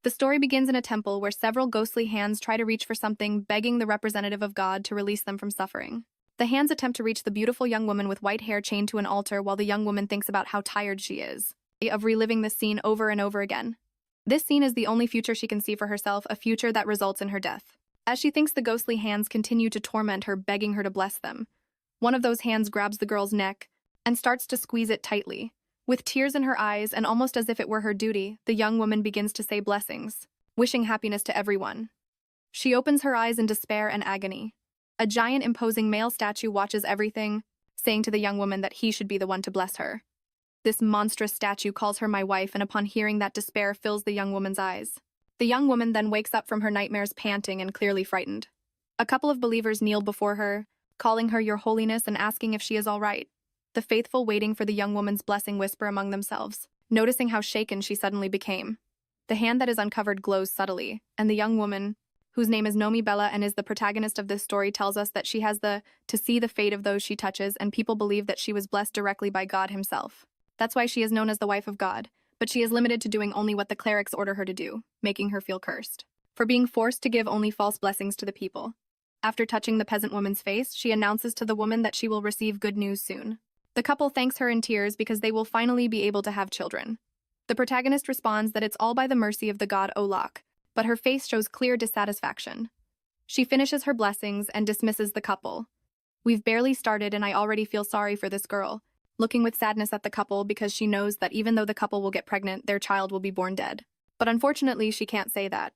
The story begins in a temple where several ghostly hands try to reach for something, begging the representative of God to release them from suffering. The hands attempt to reach the beautiful young woman with white hair chained to an altar while the young woman thinks about how tired she is of reliving this scene over and over again. This scene is the only future she can see for herself, a future that results in her death. As she thinks, the ghostly hands continue to torment her, begging her to bless them. One of those hands grabs the girl's neck and starts to squeeze it tightly. With tears in her eyes and almost as if it were her duty, the young woman begins to say blessings, wishing happiness to everyone. She opens her eyes in despair and agony. A giant imposing male statue watches everything, saying to the young woman that he should be the one to bless her. This monstrous statue calls her my wife, and upon hearing that, despair fills the young woman's eyes. The young woman then wakes up from her nightmares panting and clearly frightened. A couple of believers kneel before her, calling her Your Holiness and asking if she is all right. The faithful waiting for the young woman's blessing whisper among themselves, noticing how shaken she suddenly became. The hand that is uncovered glows subtly, and the young woman, whose name is Nomi Bella and is the protagonist of this story, tells us that she has to see the fate of those she touches, and people believe that she was blessed directly by God himself. That's why she is known as the wife of God, but she is limited to doing only what the clerics order her to do, making her feel cursed for being forced to give only false blessings to the people. After touching the peasant woman's face, she announces to the woman that she will receive good news soon. The couple thanks her in tears because they will finally be able to have children. The protagonist responds that it's all by the mercy of the god Olak, but her face shows clear dissatisfaction. She finishes her blessings and dismisses the couple. We've barely started and I already feel sorry for this girl, looking with sadness at the couple because she knows that even though the couple will get pregnant, their child will be born dead. But unfortunately, she can't say that.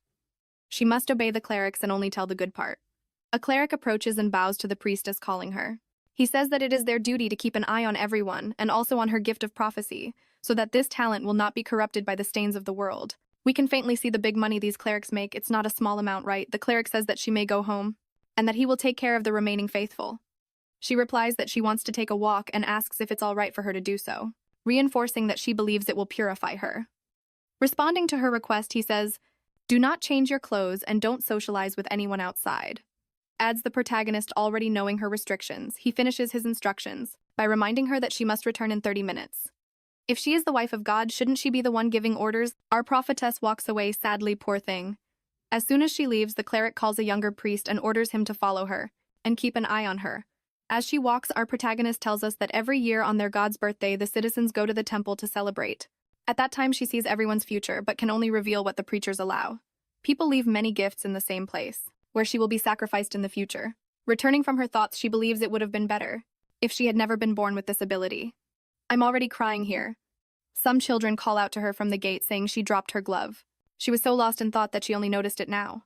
She must obey the clerics and only tell the good part. A cleric approaches and bows to the priestess, calling her. He says that it is their duty to keep an eye on everyone and also on her gift of prophecy, so that this talent will not be corrupted by the stains of the world. We can faintly see the big money these clerics make. It's not a small amount, right? The cleric says that she may go home and that he will take care of the remaining faithful. She replies that she wants to take a walk and asks if it's all right for her to do so, reinforcing that she believes it will purify her. Responding to her request, he says, "Do not change your clothes and don't socialize with anyone outside." Adds the protagonist, already knowing her restrictions. He finishes his instructions by reminding her that she must return in 30 minutes. If she is the wife of God, shouldn't she be the one giving orders? Our prophetess walks away sadly, poor thing. As soon as she leaves, the cleric calls a younger priest and orders him to follow her and keep an eye on her. As she walks, our protagonist tells us that every year on their god's birthday, the citizens go to the temple to celebrate. At that time, she sees everyone's future, but can only reveal what the preachers allow. People leave many gifts in the same place, where she will be sacrificed in the future. Returning from her thoughts, she believes it would have been better if she had never been born with this ability. I'm already crying here. Some children call out to her from the gate, saying she dropped her glove. She was so lost in thought that she only noticed it now.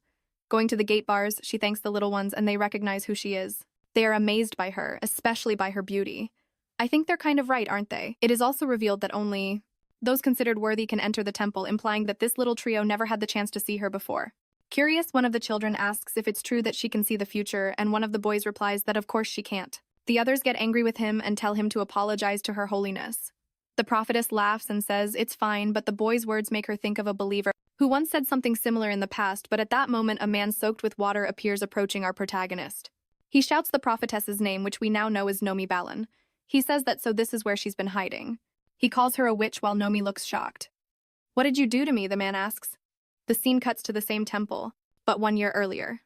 Going to the gate bars, she thanks the little ones, and they recognize who she is. They are amazed by her, especially by her beauty. I think they're kind of right, aren't they? It is also revealed that only those considered worthy can enter the temple, implying that this little trio never had the chance to see her before. Curious, one of the children asks if it's true that she can see the future, and one of the boys replies that of course she can't. The others get angry with him and tell him to apologize to Her Holiness. The prophetess laughs and says it's fine, but the boy's words make her think of a believer who once said something similar in the past, but at that moment a man soaked with water appears, approaching our protagonist. He shouts the prophetess's name, which we now know is Nomi Balan. He says that so this is where she's been hiding. He calls her a witch while Nomi looks shocked. "What did you do to me?" the man asks. The scene cuts to the same temple, but 1 year earlier.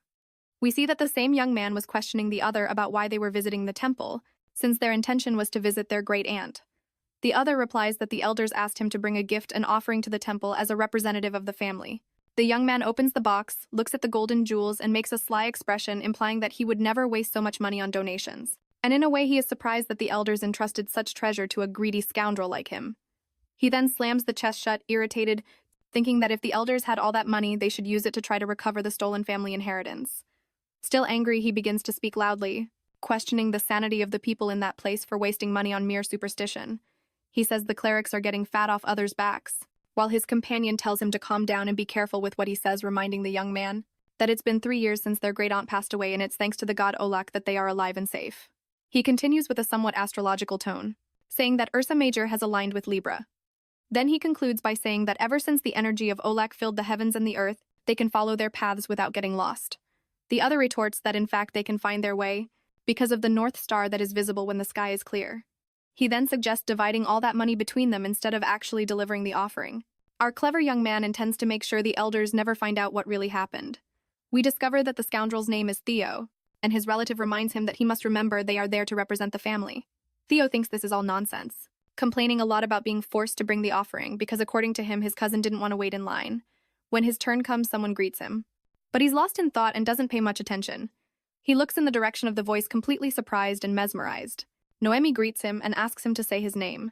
We see that the same young man was questioning the other about why they were visiting the temple, since their intention was to visit their great-aunt. The other replies that the elders asked him to bring a gift and offering to the temple as a representative of the family. The young man opens the box, looks at the golden jewels, and makes a sly expression, implying that he would never waste so much money on donations. And in a way, he is surprised that the elders entrusted such treasure to a greedy scoundrel like him. He then slams the chest shut, irritated, thinking that if the elders had all that money, they should use it to try to recover the stolen family inheritance. Still angry, he begins to speak loudly, questioning the sanity of the people in that place for wasting money on mere superstition. He says the clerics are getting fat off others' backs, while his companion tells him to calm down and be careful with what he says, reminding the young man that it's been 3 years since their great-aunt passed away, and it's thanks to the god Olak that they are alive and safe. He continues with a somewhat astrological tone, saying that Ursa Major has aligned with Libra. Then he concludes by saying that ever since the energy of Olak filled the heavens and the earth, they can follow their paths without getting lost. The other retorts that in fact they can find their way because of the North Star that is visible when the sky is clear. He then suggests dividing all that money between them instead of actually delivering the offering. Our clever young man intends to make sure the elders never find out what really happened. We discover that the scoundrel's name is Theo, and his relative reminds him that he must remember they are there to represent the family. Theo thinks this is all nonsense, complaining a lot about being forced to bring the offering because according to him, his cousin didn't want to wait in line. When his turn comes, someone greets him. But he's lost in thought and doesn't pay much attention. He looks in the direction of the voice completely surprised and mesmerized. Noemi greets him and asks him to say his name.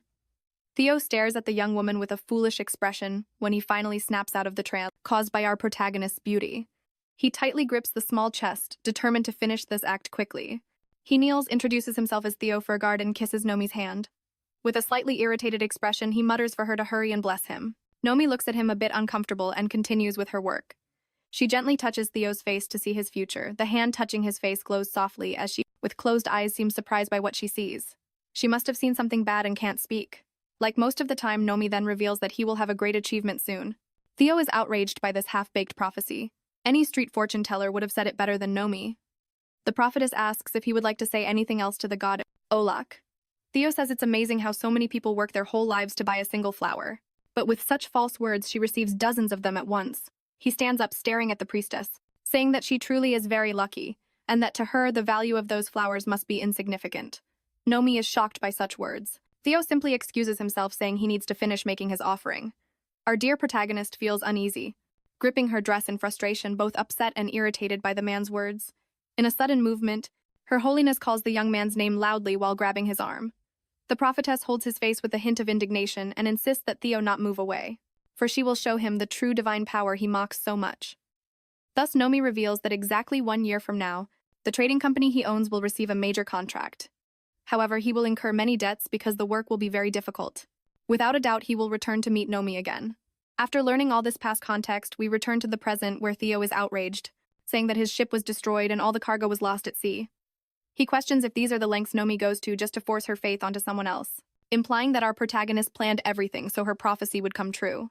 Theo stares at the young woman with a foolish expression when he finally snaps out of the trance caused by our protagonist's beauty. He tightly grips the small chest, determined to finish this act quickly. He kneels, introduces himself as Theo Fergard, and kisses Nomi's hand. With a slightly irritated expression, he mutters for her to hurry and bless him. Nomi looks at him a bit uncomfortable and continues with her work. She gently touches Theo's face to see his future. The hand touching his face glows softly as she, with closed eyes, seems surprised by what she sees. She must have seen something bad and can't speak. Like most of the time, Nomi then reveals that he will have a great achievement soon. Theo is outraged by this half-baked prophecy. Any street fortune teller would have said it better than Nomi. The prophetess asks if he would like to say anything else to the god Olak. Theo says it's amazing how so many people work their whole lives to buy a single flower. But with such false words, she receives dozens of them at once. He stands up staring at the priestess, saying that she truly is very lucky, and that to her the value of those flowers must be insignificant. Nomi is shocked by such words. Theo simply excuses himself, saying he needs to finish making his offering. Our dear protagonist feels uneasy, gripping her dress in frustration, both upset and irritated by the man's words. In a sudden movement, Her Holiness calls the young man's name loudly while grabbing his arm. The prophetess holds his face with a hint of indignation and insists that Theo not move away, for she will show him the true divine power he mocks so much. Thus, Nomi reveals that exactly 1 year from now, the trading company he owns will receive a major contract. However, he will incur many debts because the work will be very difficult. Without a doubt, he will return to meet Nomi again. After learning all this past context, we return to the present where Theo is outraged, saying that his ship was destroyed and all the cargo was lost at sea. He questions if these are the lengths Nomi goes to just to force her faith onto someone else, implying that our protagonist planned everything so her prophecy would come true.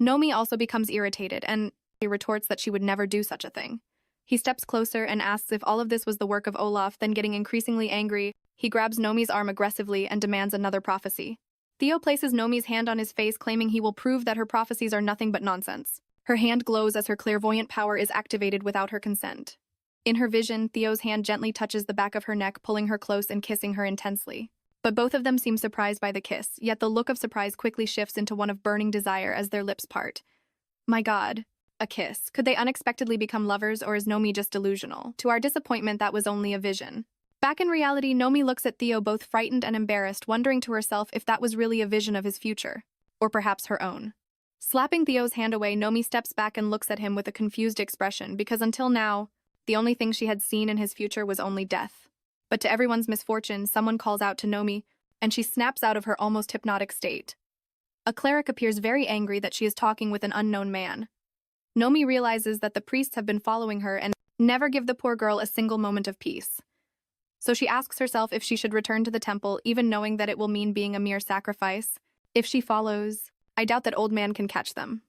Nomi also becomes irritated and retorts that she would never do such a thing. He steps closer and asks if all of this was the work of Olaf, then getting increasingly angry, he grabs Nomi's arm aggressively and demands another prophecy. Theo places Nomi's hand on his face, claiming he will prove that her prophecies are nothing but nonsense. Her hand glows as her clairvoyant power is activated without her consent. In her vision, Theo's hand gently touches the back of her neck, pulling her close and kissing her intensely. But both of them seem surprised by the kiss, yet the look of surprise quickly shifts into one of burning desire as their lips part. My God, a kiss. Could they unexpectedly become lovers, or is Nomi just delusional? To our disappointment, that was only a vision. Back in reality, Nomi looks at Theo both frightened and embarrassed, wondering to herself if that was really a vision of his future, or perhaps her own. Slapping Theo's hand away, Nomi steps back and looks at him with a confused expression, because until now, the only thing she had seen in his future was only death. But to everyone's misfortune, someone calls out to Nomi, and she snaps out of her almost hypnotic state. A cleric appears very angry that she is talking with an unknown man. Nomi realizes that the priests have been following her and never give the poor girl a single moment of peace. So she asks herself if she should return to the temple, even knowing that it will mean being a mere sacrifice. If she follows, I doubt that old man can catch them.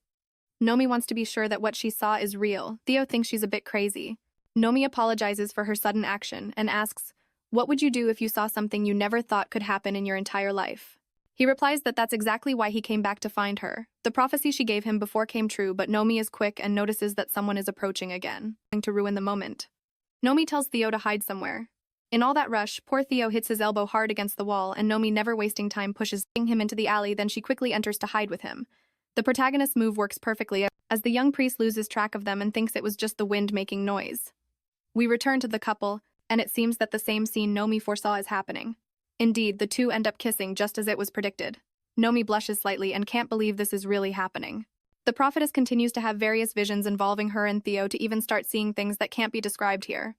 Nomi wants to be sure that what she saw is real. Theo thinks she's a bit crazy. Nomi apologizes for her sudden action and asks, "What would you do if you saw something you never thought could happen in your entire life?" He replies that that's exactly why he came back to find her. The prophecy she gave him before came true, but Nomi is quick and notices that someone is approaching again, trying to ruin the moment. Nomi tells Theo to hide somewhere. In all that rush, poor Theo hits his elbow hard against the wall, and Nomi, never wasting time, pushes him into the alley, then she quickly enters to hide with him. The protagonist's move works perfectly, as the young priest loses track of them and thinks it was just the wind making noise. We return to the couple, and it seems that the same scene Nomi foresaw is happening. Indeed, the two end up kissing just as it was predicted. Nomi blushes slightly and can't believe this is really happening. The prophetess continues to have various visions involving her and Theo, to even start seeing things that can't be described here.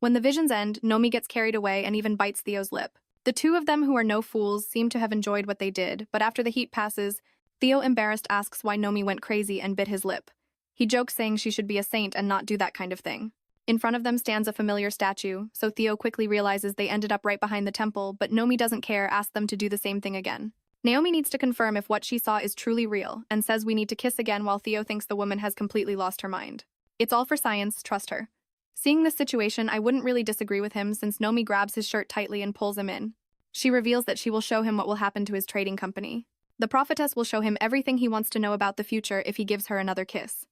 When the visions end, Nomi gets carried away and even bites Theo's lip. The two of them, who are no fools, seem to have enjoyed what they did, but after the heat passes, Theo, embarrassed, asks why Nomi went crazy and bit his lip. He jokes, saying she should be a saint and not do that kind of thing. In front of them stands a familiar statue, so Theo quickly realizes they ended up right behind the temple, but Nomi doesn't care, asks them to do the same thing again. Naomi needs to confirm if what she saw is truly real, and says we need to kiss again, while Theo thinks the woman has completely lost her mind. It's all for science, trust her. Seeing this situation, I wouldn't really disagree with him, since Nomi grabs his shirt tightly and pulls him in. She reveals that she will show him what will happen to his trading company. The prophetess will show him everything he wants to know about the future if he gives her another kiss.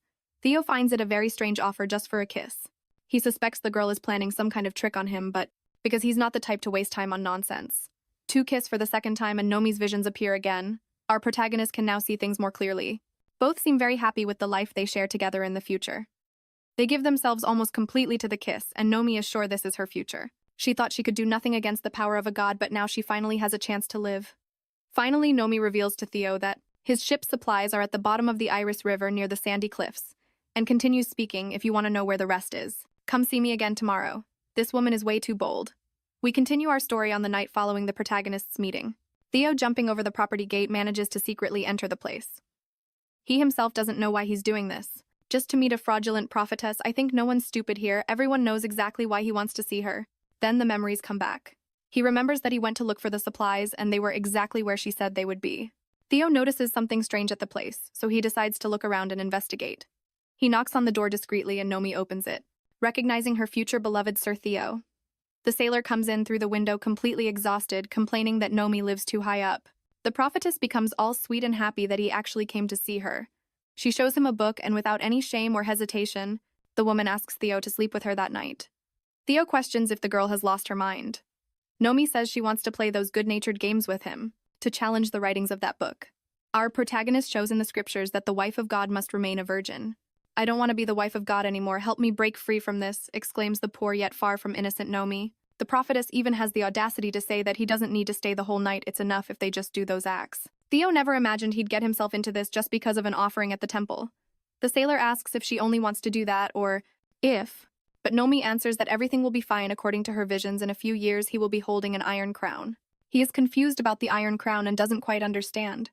Theo finds it a very strange offer just for a kiss. He suspects the girl is planning some kind of trick on him, but because he's not the type to waste time on nonsense. Two kiss for the second time and Nomi's visions appear again. Our protagonist can now see things more clearly. Both seem very happy with the life they share together in the future. They give themselves almost completely to the kiss, and Nomi is sure this is her future. She thought she could do nothing against the power of a god, but now she finally has a chance to live. Finally, Nomi reveals to Theo that his ship's supplies are at the bottom of the Iris River near the sandy cliffs, and continues speaking, if you want to know where the rest is. Come see me again tomorrow. This woman is way too bold. We continue our story on the night following the protagonist's meeting. Theo, jumping over the property gate, manages to secretly enter the place. He himself doesn't know why he's doing this. Just to meet a fraudulent prophetess. I think no one's stupid here. Everyone knows exactly why he wants to see her. Then the memories come back. He remembers that he went to look for the supplies, and they were exactly where she said they would be. Theo notices something strange at the place, so he decides to look around and investigate. He knocks on the door discreetly and Nomi opens it, recognizing her future beloved Sir Theo. The sailor comes in through the window completely exhausted, complaining that Nomi lives too high up. The prophetess becomes all sweet and happy that he actually came to see her. She shows him a book, and without any shame or hesitation, the woman asks Theo to sleep with her that night. Theo questions if the girl has lost her mind. Nomi says she wants to play those good-natured games with him, to challenge the writings of that book. Our protagonist shows in the scriptures that the wife of God must remain a virgin. I don't want to be the wife of God anymore. Help me break free from this, exclaims the poor yet far from innocent Nomi. The prophetess even has the audacity to say that he doesn't need to stay the whole night, it's enough if they just do those acts. Theo never imagined he'd get himself into this just because of an offering at the temple. The sailor asks if she only wants to do that, or if, but Nomi answers that everything will be fine according to her visions. In a few years he will be holding an iron crown. He is confused about the iron crown and doesn't quite understand.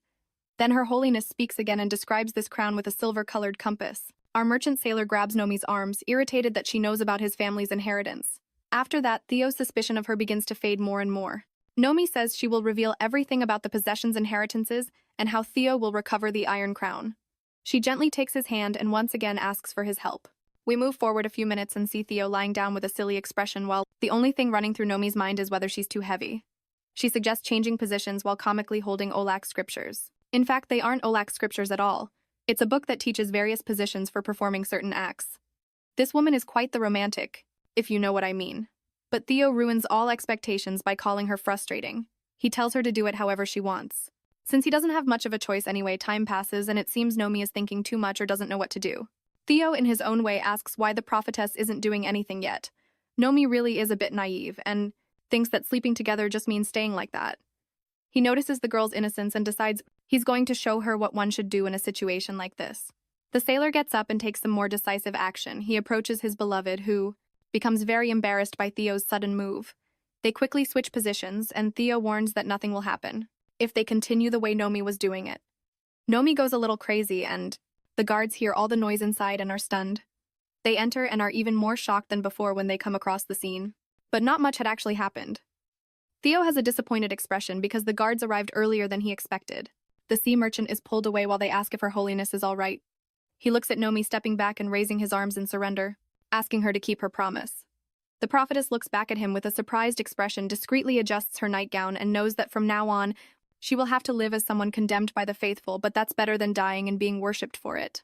Then Her Holiness speaks again and describes this crown with a silver-colored compass. Our merchant sailor grabs Nomi's arms, irritated that she knows about his family's inheritance. After that, Theo's suspicion of her begins to fade more and more. Nomi says she will reveal everything about the possessions' inheritances and how Theo will recover the Iron Crown. She gently takes his hand and once again asks for his help. We move forward a few minutes and see Theo lying down with a silly expression while the only thing running through Nomi's mind is whether she's too heavy. She suggests changing positions while comically holding Olak's scriptures. In fact, they aren't Olak's scriptures at all. It's a book that teaches various positions for performing certain acts. This woman is quite the romantic, if you know what I mean. But Theo ruins all expectations by calling her frustrating. He tells her to do it however she wants. Since he doesn't have much of a choice anyway, time passes and it seems Nomi is thinking too much or doesn't know what to do. Theo, in his own way, asks why the prophetess isn't doing anything yet. Nomi really is a bit naive and thinks that sleeping together just means staying like that. He notices the girl's innocence and decides he's going to show her what one should do in a situation like this. The sailor gets up and takes some more decisive action. He approaches his beloved, who becomes very embarrassed by Theo's sudden move. They quickly switch positions, and Theo warns that nothing will happen if they continue the way Nomi was doing it. Nomi goes a little crazy, and the guards hear all the noise inside and are stunned. They enter and are even more shocked than before when they come across the scene. But not much had actually happened. Theo has a disappointed expression because the guards arrived earlier than he expected. The sea merchant is pulled away while they ask if Her Holiness is all right. He looks at Nomi stepping back and raising his arms in surrender, asking her to keep her promise. The prophetess looks back at him with a surprised expression, discreetly adjusts her nightgown, and knows that from now on, she will have to live as someone condemned by the faithful, but that's better than dying and being worshipped for it.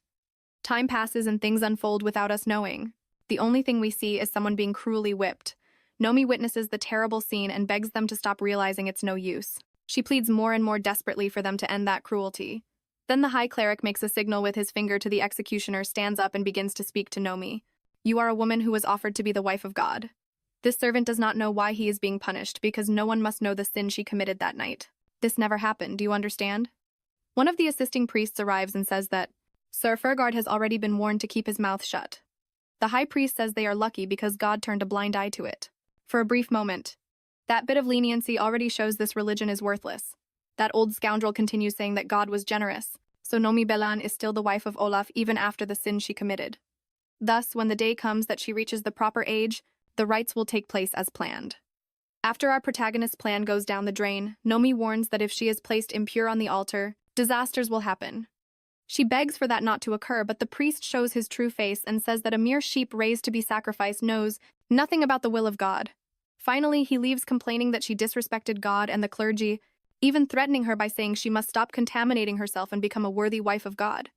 Time passes and things unfold without us knowing. The only thing we see is someone being cruelly whipped. Nomi witnesses the terrible scene and begs them to stop, realizing it's no use. She pleads more and more desperately for them to end that cruelty. Then the high cleric makes a signal with his finger to the executioner, stands up and begins to speak to Nomi. You are a woman who was offered to be the wife of God. This servant does not know why he is being punished because no one must know the sin she committed that night. This never happened, do you understand? One of the assisting priests arrives and says that Sir Fergard has already been warned to keep his mouth shut. The high priest says they are lucky because God turned a blind eye to it. For a brief moment, that bit of leniency already shows this religion is worthless. That old scoundrel continues saying that God was generous, so Nomi Belan is still the wife of Olaf even after the sin she committed. Thus, when the day comes that she reaches the proper age, the rites will take place as planned. After our protagonist's plan goes down the drain, Nomi warns that if she is placed impure on the altar, disasters will happen. She begs for that not to occur, but the priest shows his true face and says that a mere sheep raised to be sacrificed knows nothing about the will of God. Finally, he leaves complaining that she disrespected God and the clergy. even threatening her by saying she must stop contaminating herself and become a worthy wife of God.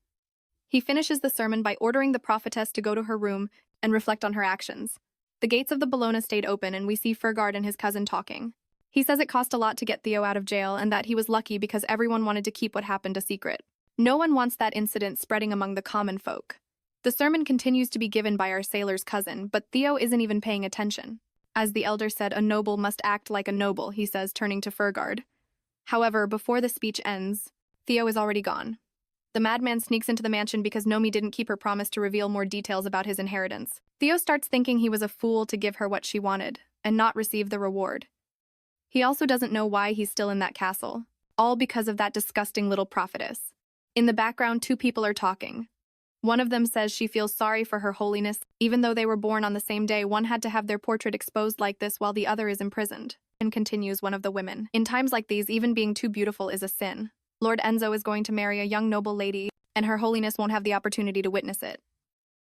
He finishes the sermon by ordering the prophetess to go to her room and reflect on her actions. The gates of the Bologna stayed open, and we see Fergard and his cousin talking. He says it cost a lot to get Theo out of jail and that he was lucky because everyone wanted to keep what happened a secret. No one wants that incident spreading among the common folk. The sermon continues to be given by our sailor's cousin, but Theo isn't even paying attention. As the elder said, a noble must act like a noble, he says, turning to Fergard. However, before the speech ends, Theo is already gone. The madman sneaks into the mansion because Nomi didn't keep her promise to reveal more details about his inheritance. Theo starts thinking he was a fool to give her what she wanted and not receive the reward. He also doesn't know why he's still in that castle, all because of that disgusting little prophetess. In the background, two people are talking. One of them says she feels sorry for Her Holiness. Even though they were born on the same day, one had to have their portrait exposed like this while the other is imprisoned. And continues one of the women. In times like these, even being too beautiful is a sin. Lord Enzo is going to marry a young noble lady, and Her Holiness won't have the opportunity to witness it.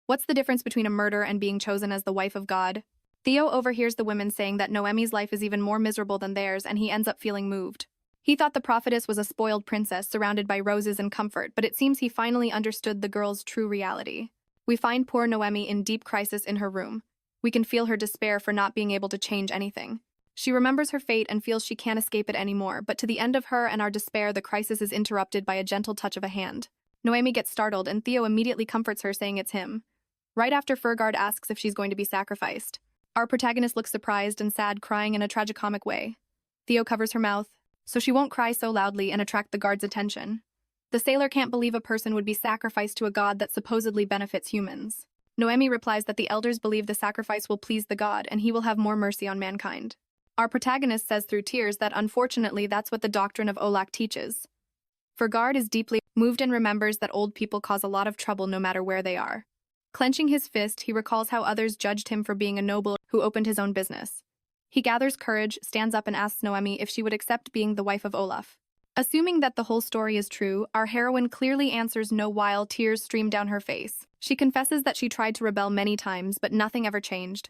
What's the difference between a murder and being chosen as the wife of God? Theo overhears the women saying that Noemi's life is even more miserable than theirs, and he ends up feeling moved. He thought the prophetess was a spoiled princess surrounded by roses and comfort, but it seems he finally understood the girl's true reality. We find poor Noemi in deep crisis in her room. We can feel her despair for not being able to change anything. She remembers her fate and feels she can't escape it anymore, but to the end of her and our despair, the crisis is interrupted by a gentle touch of a hand. Noemi gets startled, and Theo immediately comforts her, saying it's him. Right after, Fergard asks if she's going to be sacrificed. Our protagonist looks surprised and sad, crying in a tragicomic way. Theo covers her mouth, so she won't cry so loudly and attract the guard's attention. The sailor can't believe a person would be sacrificed to a god that supposedly benefits humans. Noemi replies that the elders believe the sacrifice will please the god and he will have more mercy on mankind. Our protagonist says through tears that unfortunately that's what the doctrine of Olak teaches. Fergard is deeply moved and remembers that old people cause a lot of trouble no matter where they are. Clenching his fist, he recalls how others judged him for being a noble who opened his own business. He gathers courage, stands up and asks Noemi if she would accept being the wife of Olaf. Assuming that the whole story is true, our heroine clearly answers no while tears stream down her face. She confesses that she tried to rebel many times, but nothing ever changed.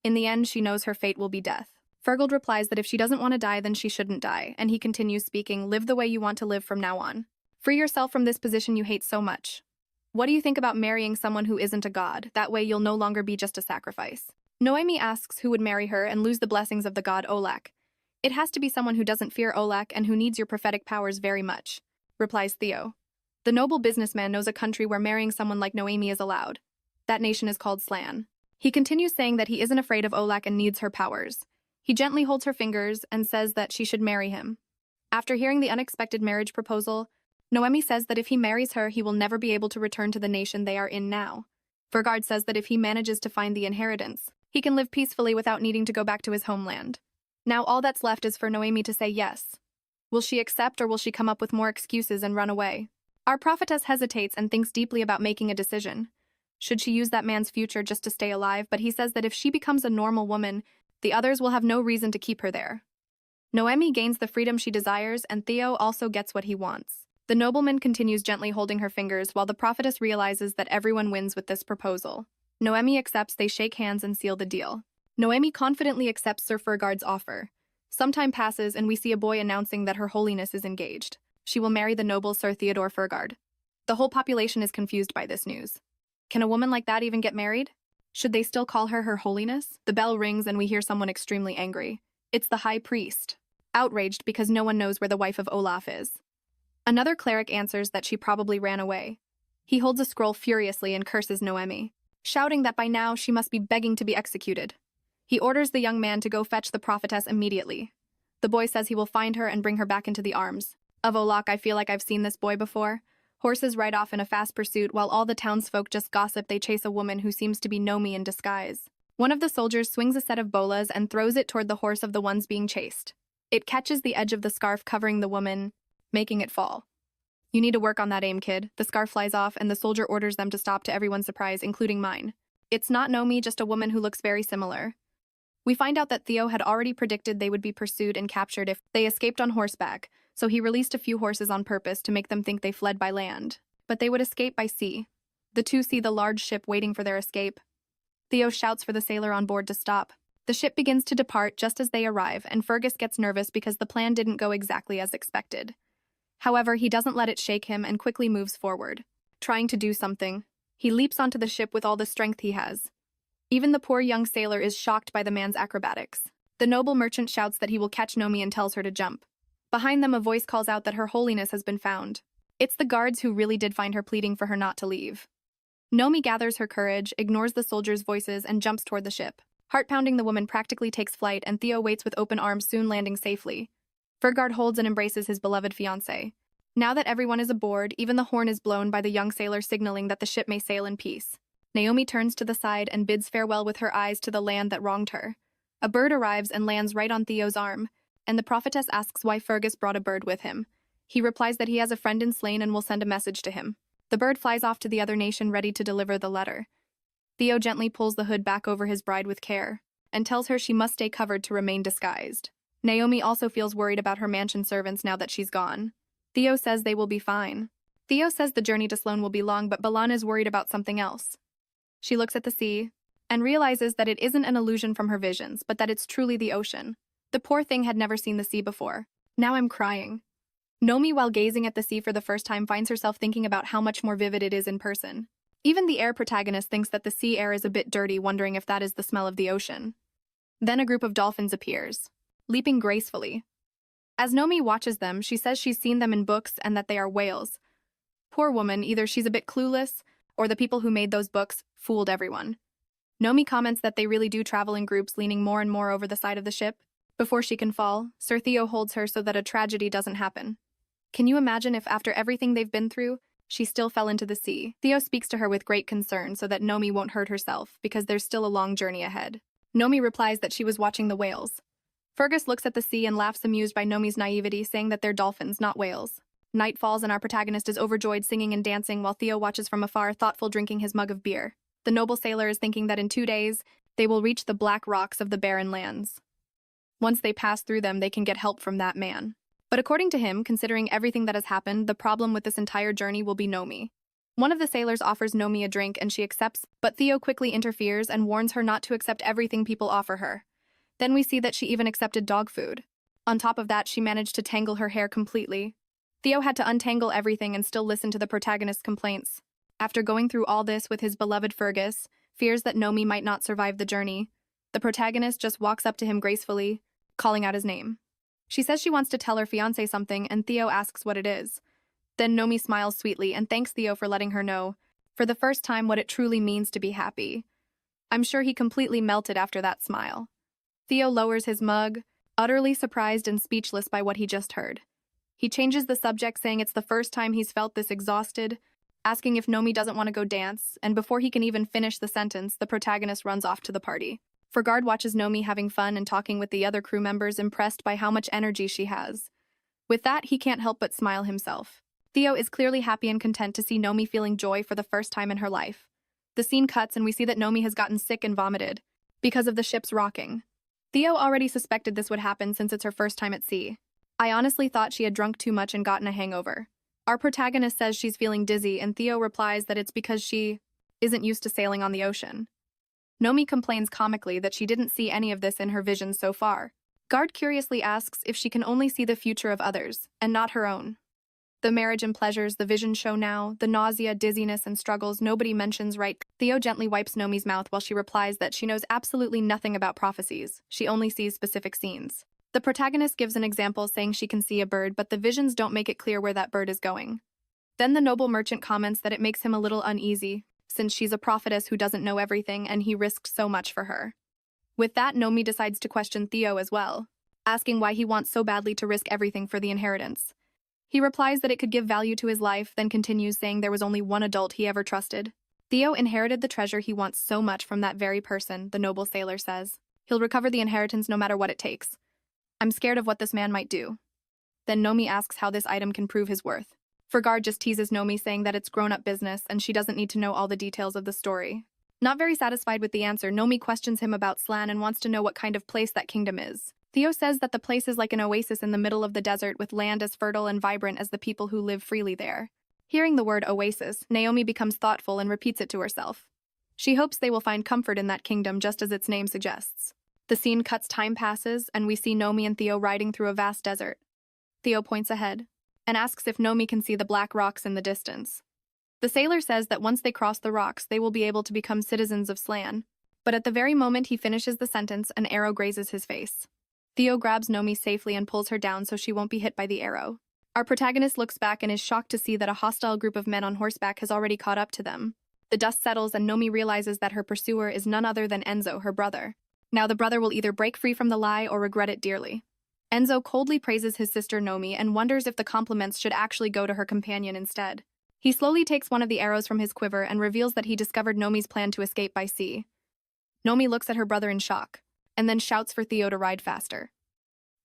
In the end, she knows her fate will be death. Fergald replies that if she doesn't want to die, then she shouldn't die, and he continues speaking, live the way you want to live from now on. Free yourself from this position you hate so much. What do you think about marrying someone who isn't a god? That way you'll no longer be just a sacrifice. Noemi asks who would marry her and lose the blessings of the god Olak. It has to be someone who doesn't fear Olak and who needs your prophetic powers very much, replies Theo. The noble businessman knows a country where marrying someone like Noemi is allowed. That nation is called Slan. He continues saying that he isn't afraid of Olak and needs her powers. He gently holds her fingers and says that she should marry him. After hearing the unexpected marriage proposal, Noemi says that if he marries her, he will never be able to return to the nation they are in now. Fergard says that if he manages to find the inheritance, he can live peacefully without needing to go back to his homeland. Now all that's left is for Noemi to say yes. Will she accept, or will she come up with more excuses and run away? Our prophetess hesitates and thinks deeply about making a decision. Should she use that man's future just to stay alive? But he says that if she becomes a normal woman, the others will have no reason to keep her there. Noemi gains the freedom she desires, and Theo also gets what he wants. The nobleman continues gently holding her fingers while the prophetess realizes that everyone wins with this proposal. Noemi accepts, they shake hands and seal the deal. Noemi confidently accepts Sir Fergard's offer. Some time passes and we see a boy announcing that Her Holiness is engaged. She will marry the noble Sir Theodore Fergard. The whole population is confused by this news. Can a woman like that even get married? Should they still call her Her Holiness? The bell rings and we hear someone extremely angry. It's the high priest, outraged because no one knows where the wife of Olaf is. Another cleric answers that she probably ran away. He holds a scroll furiously and curses Noemi, shouting that by now she must be begging to be executed. He orders the young man to go fetch the prophetess immediately. The boy says he will find her and bring her back into the arms of Olak. I feel like I've seen this boy before. Horses ride off in a fast pursuit while all the townsfolk just gossip. They chase a woman who seems to be Nomi in disguise. One of the soldiers swings a set of bolas and throws it toward the horse of the ones being chased. It catches the edge of the scarf covering the woman, making it fall. You need to work on that aim, kid. The scarf flies off and the soldier orders them to stop, to everyone's surprise, including mine. It's not Nomi, just a woman who looks very similar. We find out that Theo had already predicted they would be pursued and captured if they escaped on horseback, so he released a few horses on purpose to make them think they fled by land. But they would escape by sea. The two see the large ship waiting for their escape. Theo shouts for the sailor on board to stop. The ship begins to depart just as they arrive, and Fergus gets nervous because the plan didn't go exactly as expected. However, he doesn't let it shake him and quickly moves forward. Trying to do something, he leaps onto the ship with all the strength he has. Even the poor young sailor is shocked by the man's acrobatics. The noble merchant shouts that he will catch Nomi and tells her to jump. Behind them, a voice calls out that her holiness has been found. It's the guards who really did find her, pleading for her not to leave. Nomi gathers her courage, ignores the soldiers' voices, and jumps toward the ship. Heart-pounding, the woman practically takes flight, and Theo waits with open arms, soon landing safely. Fergard holds and embraces his beloved fiancé. Now that everyone is aboard, even the horn is blown by the young sailor, signaling that the ship may sail in peace. Naomi turns to the side and bids farewell with her eyes to the land that wronged her. A bird arrives and lands right on Theo's arm, and the prophetess asks why Fergus brought a bird with him. He replies that he has a friend in Slain and will send a message to him. The bird flies off to the other nation, ready to deliver the letter. Theo gently pulls the hood back over his bride with care, and tells her she must stay covered to remain disguised. Naomi also feels worried about her mansion servants now that she's gone. Theo says they will be fine. Theo says the journey to Sloane will be long, but Balan is worried about something else. She looks at the sea, and realizes that it isn't an illusion from her visions, but that it's truly the ocean. The poor thing had never seen the sea before. Now I'm crying. Nomi, while gazing at the sea for the first time, finds herself thinking about how much more vivid it is in person. Even the air protagonist thinks that the sea air is a bit dirty, wondering if that is the smell of the ocean. Then a group of dolphins appears, leaping gracefully. As Nomi watches them, she says she's seen them in books and that they are whales. Poor woman, either she's a bit clueless, or the people who made those books fooled everyone. Nomi comments that they really do travel in groups, leaning more and more over the side of the ship. Before she can fall, Sir Theo holds her so that a tragedy doesn't happen. Can you imagine if, after everything they've been through, she still fell into the sea? Theo speaks to her with great concern so that Nomi won't hurt herself, because there's still a long journey ahead. Nomi replies that she was watching the whales. Fergus looks at the sea and laughs, amused by Nomi's naivety, saying that they're dolphins, not whales. Night falls and our protagonist is overjoyed, singing and dancing, while Theo watches from afar, thoughtful, drinking his mug of beer. The noble sailor is thinking that in 2 days, they will reach the black rocks of the barren lands. Once they pass through them, they can get help from that man. But according to him, considering everything that has happened, the problem with this entire journey will be Nomi. One of the sailors offers Nomi a drink and she accepts, but Theo quickly interferes and warns her not to accept everything people offer her. Then we see that she even accepted dog food. On top of that, she managed to tangle her hair completely. Theo had to untangle everything and still listen to the protagonist's complaints. After going through all this with his beloved Fergus, fears that Nomi might not survive the journey, the protagonist just walks up to him gracefully, calling out his name. She says she wants to tell her fiancé something, and Theo asks what it is. Then Nomi smiles sweetly and thanks Theo for letting her know, for the first time, what it truly means to be happy. I'm sure he completely melted after that smile. Theo lowers his mug, utterly surprised and speechless by what he just heard. He changes the subject, saying it's the first time he's felt this exhausted, asking if Nomi doesn't want to go dance, and before he can even finish the sentence, the protagonist runs off to the party. Fergard watches Nomi having fun and talking with the other crew members, impressed by how much energy she has. With that, he can't help but smile himself. Theo is clearly happy and content to see Nomi feeling joy for the first time in her life. The scene cuts and we see that Nomi has gotten sick and vomited because of the ship's rocking. Theo already suspected this would happen since it's her first time at sea. I honestly thought she had drunk too much and gotten a hangover. Our protagonist says she's feeling dizzy, and Theo replies that it's because she isn't used to sailing on the ocean. Nomi complains comically that she didn't see any of this in her visions so far. Guard curiously asks if she can only see the future of others, and not her own. The marriage and pleasures the visions show now, the nausea, dizziness, and struggles nobody mentions, right? Theo gently wipes Nomi's mouth while she replies that she knows absolutely nothing about prophecies. She only sees specific scenes. The protagonist gives an example, saying she can see a bird, but the visions don't make it clear where that bird is going. Then the noble merchant comments that it makes him a little uneasy, since she's a prophetess who doesn't know everything and he risked so much for her. With that, Nomi decides to question Theo as well, asking why he wants so badly to risk everything for the inheritance. He replies that it could give value to his life, then continues saying there was only one adult he ever trusted. Theo inherited the treasure he wants so much from that very person, the noble sailor says. He'll recover the inheritance no matter what it takes. I'm scared of what this man might do. Then Nomi asks how this item can prove his worth. Fergard just teases Nomi, saying that it's grown-up business and she doesn't need to know all the details of the story. Not very satisfied with the answer, Nomi questions him about Slan and wants to know what kind of place that kingdom is. Theo says that the place is like an oasis in the middle of the desert, with land as fertile and vibrant as the people who live freely there. Hearing the word oasis, Naomi becomes thoughtful and repeats it to herself. She hopes they will find comfort in that kingdom, just as its name suggests. The The scene cuts, time passes, and we see Nomi and Theo riding through a vast desert. Theo points ahead and asks if Nomi can see the black rocks in the distance. The sailor says that once they cross the rocks, they will be able to become citizens of Slan. But at the very moment he finishes the sentence, an arrow grazes his face. Theo grabs Nomi safely and pulls her down so she won't be hit by the arrow. Our protagonist looks back and is shocked to see that a hostile group of men on horseback has already caught up to them. The dust settles and Nomi realizes that her pursuer is none other than Enzo, her brother. Now the brother will either break free from the lie or regret it dearly. Enzo coldly praises his sister Nomi and wonders if the compliments should actually go to her companion instead. He slowly takes one of the arrows from his quiver and reveals that he discovered Nomi's plan to escape by sea. Nomi looks at her brother in shock, and then shouts for Theo to ride faster.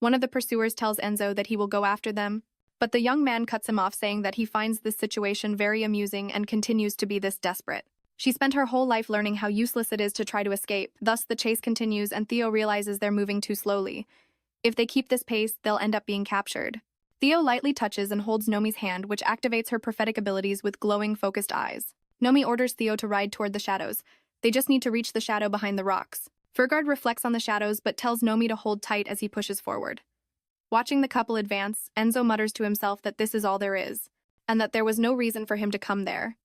One of the pursuers tells Enzo that he will go after them, but the young man cuts him off, saying that he finds this situation very amusing and continues to be this desperate. She spent her whole life learning how useless it is to try to escape, thus the chase continues and Theo realizes they're moving too slowly. If they keep this pace, they'll end up being captured. Theo lightly touches and holds Nomi's hand, which activates her prophetic abilities with glowing, focused eyes. Nomi orders Theo to ride toward the shadows. They just need to reach the shadow behind the rocks. Furgard reflects on the shadows but tells Nomi to hold tight as he pushes forward. Watching the couple advance, Enzo mutters to himself that this is all there is, and that there was no reason for him to come there.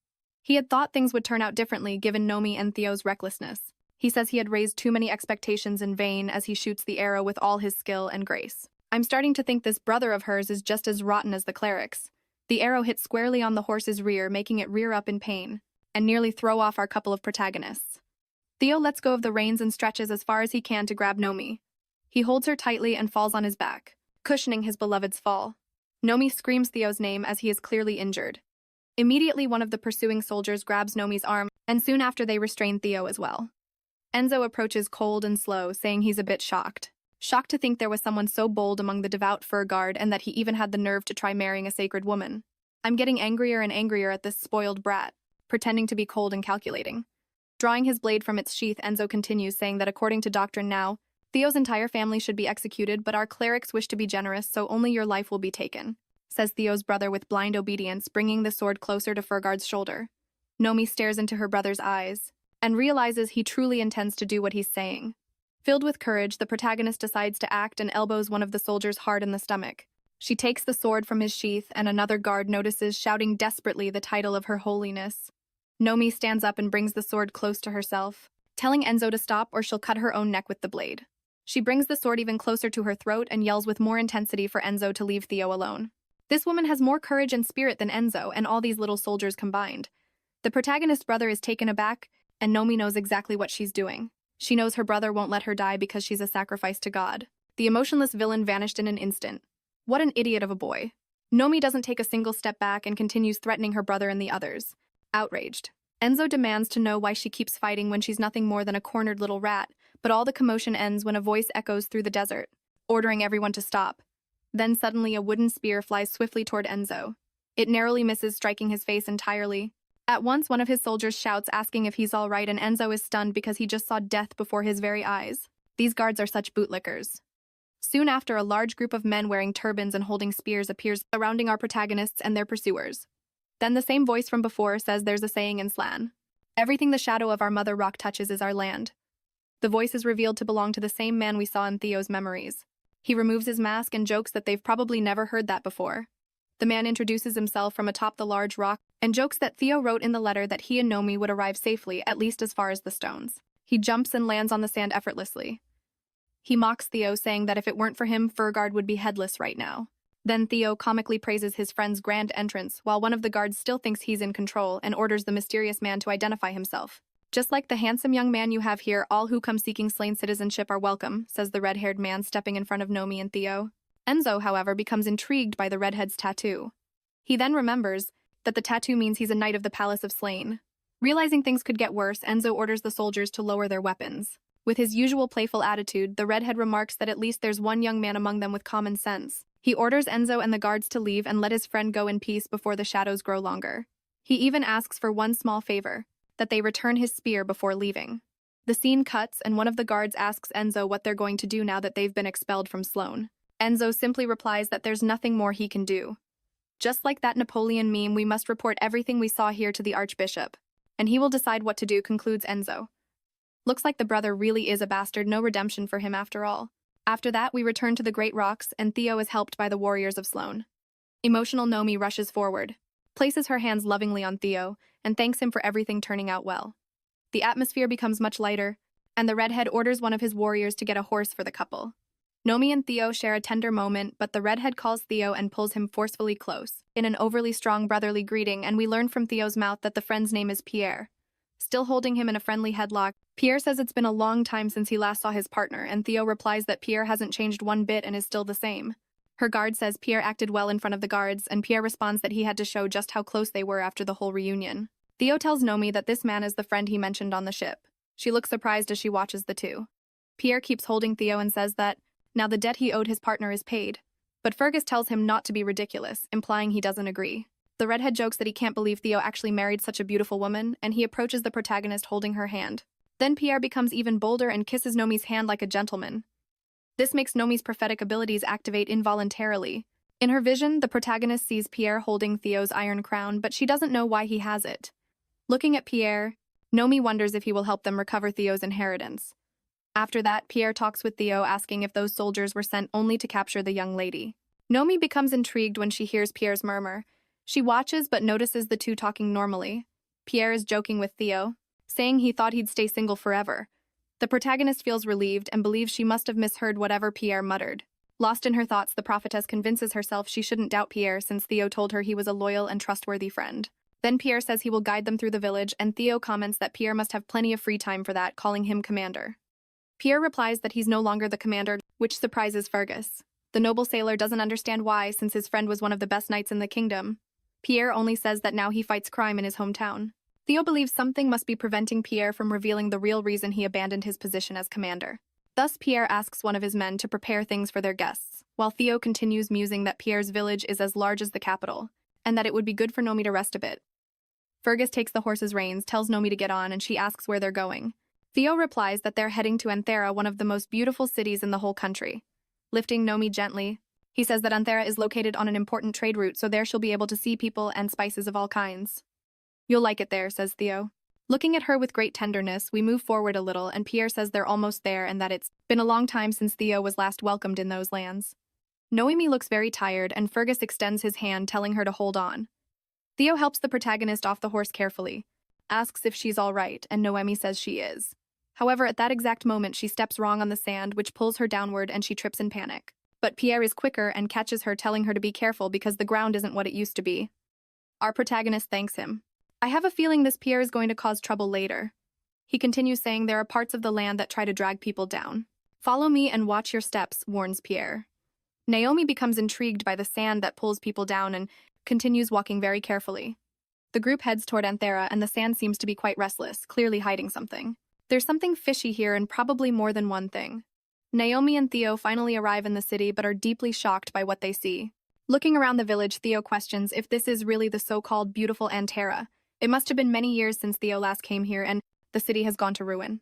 He had thought things would turn out differently given Nomi and Theo's recklessness. He says he had raised too many expectations in vain as he shoots the arrow with all his skill and grace. I'm starting to think this brother of hers is just as rotten as the clerics. The arrow hits squarely on the horse's rear, making it rear up in pain, and nearly throw off our couple of protagonists. Theo lets go of the reins and stretches as far as he can to grab Nomi. He holds her tightly and falls on his back, cushioning his beloved's fall. Nomi screams Theo's name as he is clearly injured. Immediately one of the pursuing soldiers grabs Nomi's arm, and soon after they restrain Theo as well. Enzo approaches cold and slow, saying he's a bit shocked. Shocked to think there was someone so bold among the devout fur guard and that he even had the nerve to try marrying a sacred woman. I'm getting angrier and angrier at this spoiled brat, pretending to be cold and calculating. Drawing his blade from its sheath, Enzo continues, saying that according to doctrine now, Theo's entire family should be executed, but our clerics wish to be generous, so only your life will be taken, says Theo's brother with blind obedience, bringing the sword closer to Furgard's shoulder. Nomi stares into her brother's eyes and realizes he truly intends to do what he's saying. Filled with courage, the protagonist decides to act and elbows one of the soldiers hard in the stomach. She takes the sword from his sheath, and another guard notices, shouting desperately the title of her holiness. Nomi stands up and brings the sword close to herself, telling Enzo to stop or she'll cut her own neck with the blade. She brings the sword even closer to her throat and yells with more intensity for Enzo to leave Theo alone. This woman has more courage and spirit than Enzo and all these little soldiers combined. The protagonist's brother is taken aback, and Nomi knows exactly what she's doing. She knows her brother won't let her die because she's a sacrifice to God. The emotionless villain vanished in an instant. What an idiot of a boy. Nomi doesn't take a single step back and continues threatening her brother and the others. Outraged, Enzo demands to know why she keeps fighting when she's nothing more than a cornered little rat, but all the commotion ends when a voice echoes through the desert, ordering everyone to stop. Then suddenly a wooden spear flies swiftly toward Enzo. It narrowly misses, striking his face entirely. At once, one of his soldiers shouts, asking if he's all right, and Enzo is stunned because he just saw death before his very eyes. These guards are such bootlickers. Soon after, a large group of men wearing turbans and holding spears appears, surrounding our protagonists and their pursuers. Then the same voice from before says there's a saying in Slan. Everything the shadow of our mother rock touches is our land. The voice is revealed to belong to the same man we saw in Theo's memories. He removes his mask and jokes that they've probably never heard that before. The man introduces himself from atop the large rock and jokes that Theo wrote in the letter that he and Nomi would arrive safely, at least as far as the stones. He jumps and lands on the sand effortlessly. He mocks Theo, saying that if it weren't for him, Furgard would be headless right now. Then Theo comically praises his friend's grand entrance, while one of the guards still thinks he's in control and orders the mysterious man to identify himself. Just like the handsome young man you have here, all who come seeking slain citizenship are welcome, says the red-haired man, stepping in front of Nomi and Theo. Enzo, however, becomes intrigued by the redhead's tattoo. He then remembers that the tattoo means he's a knight of the Palace of Slain. Realizing things could get worse, Enzo orders the soldiers to lower their weapons. With his usual playful attitude, the redhead remarks that at least there's one young man among them with common sense. He orders Enzo and the guards to leave and let his friend go in peace before the shadows grow longer. He even asks for one small favor, that they return his spear before leaving. The scene cuts, and one of the guards asks Enzo what they're going to do now that they've been expelled from Sloan. Enzo simply replies that there's nothing more he can do. Just like that Napoleon meme, we must report everything we saw here to the Archbishop, and he will decide what to do, concludes Enzo. Looks like the brother really is a bastard, no redemption for him after all. After that, we return to the Great Rocks, and Theo is helped by the warriors of Sloan. Emotional Nomi rushes forward, places her hands lovingly on Theo, and thanks him for everything turning out well. The atmosphere becomes much lighter, and the redhead orders one of his warriors to get a horse for the couple. Nomi and Theo share a tender moment, but the redhead calls Theo and pulls him forcefully close, in an overly strong brotherly greeting, and we learn from Theo's mouth that the friend's name is Pierre. Still holding him in a friendly headlock, Pierre says it's been a long time since he last saw his partner, and Theo replies that Pierre hasn't changed one bit and is still the same. Her guard says Pierre acted well in front of the guards, and Pierre responds that he had to show just how close they were after the whole reunion. Theo tells Nomi that this man is the friend he mentioned on the ship. She looks surprised as she watches the two. Pierre keeps holding Theo and says that now the debt he owed his partner is paid. But Fergus tells him not to be ridiculous, implying he doesn't agree. The redhead jokes that he can't believe Theo actually married such a beautiful woman, and he approaches the protagonist holding her hand. Then Pierre becomes even bolder and kisses Nomi's hand like a gentleman. This makes Nomi's prophetic abilities activate involuntarily. In her vision, the protagonist sees Pierre holding Theo's iron crown, but she doesn't know why he has it. Looking at Pierre, Nomi wonders if he will help them recover Theo's inheritance. After that, Pierre talks with Theo, asking if those soldiers were sent only to capture the young lady. Nomi becomes intrigued when she hears Pierre's murmur. She watches but notices the two talking normally. Pierre is joking with Theo, saying he thought he'd stay single forever. The protagonist feels relieved and believes she must have misheard whatever Pierre muttered. Lost in her thoughts, the prophetess convinces herself she shouldn't doubt Pierre since Theo told her he was a loyal and trustworthy friend. Then Pierre says he will guide them through the village, and Theo comments that Pierre must have plenty of free time for that, calling him commander. Pierre replies that he's no longer the commander, which surprises Fergus. The noble sailor doesn't understand why, since his friend was one of the best knights in the kingdom. Pierre only says that now he fights crime in his hometown. Theo believes something must be preventing Pierre from revealing the real reason he abandoned his position as commander. Thus, Pierre asks one of his men to prepare things for their guests, while Theo continues musing that Pierre's village is as large as the capital, and that it would be good for Nomi to rest a bit. Fergus takes the horse's reins, tells Nomi to get on, and she asks where they're going. Theo replies that they're heading to Anthera, one of the most beautiful cities in the whole country. Lifting Nomi gently, he says that Anthera is located on an important trade route, so there she'll be able to see people and spices of all kinds. You'll like it there, says Theo. Looking at her with great tenderness, we move forward a little, and Pierre says they're almost there and that it's been a long time since Theo was last welcomed in those lands. Noemi looks very tired, and Fergus extends his hand, telling her to hold on. Theo helps the protagonist off the horse carefully, asks if she's all right, and Noemi says she is. However, at that exact moment, she steps wrong on the sand, which pulls her downward, and she trips in panic. But Pierre is quicker and catches her, telling her to be careful because the ground isn't what it used to be. Our protagonist thanks him. I have a feeling this Pierre is going to cause trouble later. He continues saying there are parts of the land that try to drag people down. Follow me and watch your steps, warns Pierre. Naomi becomes intrigued by the sand that pulls people down and continues walking very carefully. The group heads toward Anthera, and the sand seems to be quite restless, clearly hiding something. There's something fishy here, and probably more than one thing. Naomi and Theo finally arrive in the city but are deeply shocked by what they see. Looking around the village, Theo questions if this is really the so-called beautiful Anthera. It must have been many years since Theo last came here, and the city has gone to ruin.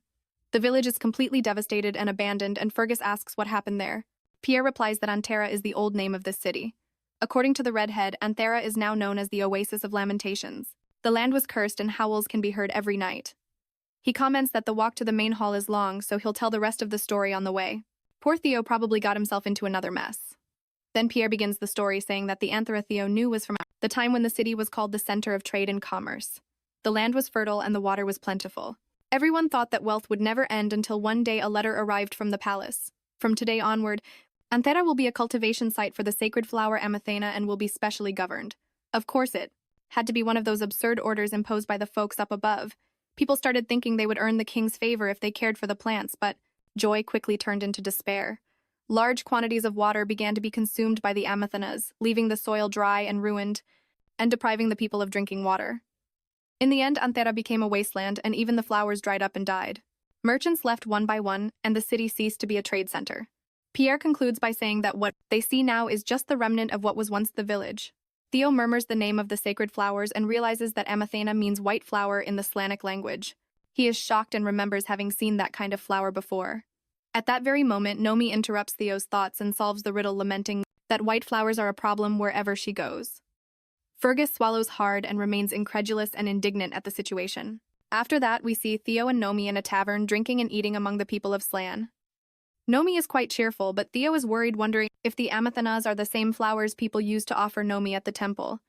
The village is completely devastated and abandoned, and Fergus asks what happened there. Pierre replies that Anthera is the old name of this city. According to the redhead, Anthera is now known as the Oasis of Lamentations. The land was cursed and howls can be heard every night. He comments that the walk to the main hall is long, so he'll tell the rest of the story on the way. Poor Theo probably got himself into another mess. Then Pierre begins the story, saying that the Anthera Theo knew was from the time when the city was called the center of trade and commerce. The land was fertile and the water was plentiful. Everyone thought that wealth would never end until one day a letter arrived from the palace. From today onward, Anthera will be a cultivation site for the sacred flower Amathena and will be specially governed. Of course it had to be one of those absurd orders imposed by the folks up above. People started thinking they would earn the king's favor if they cared for the plants, but joy quickly turned into despair. Large quantities of water began to be consumed by the Amathenas, leaving the soil dry and ruined, and depriving the people of drinking water. In the end, Anthera became a wasteland, and even the flowers dried up and died. Merchants left one by one, and the city ceased to be a trade center. Pierre concludes by saying that what they see now is just the remnant of what was once the village. Theo murmurs the name of the sacred flowers and realizes that Amathena means white flower in the Slavonic language. He is shocked and remembers having seen that kind of flower before. At that very moment, Nomi interrupts Theo's thoughts and solves the riddle, lamenting that white flowers are a problem wherever she goes. Fergus swallows hard and remains incredulous and indignant at the situation. After that, we see Theo and Nomi in a tavern drinking and eating among the people of Slan. Nomi is quite cheerful, but Theo is worried, wondering if the amathanas are the same flowers people use to offer Nomi at the temple.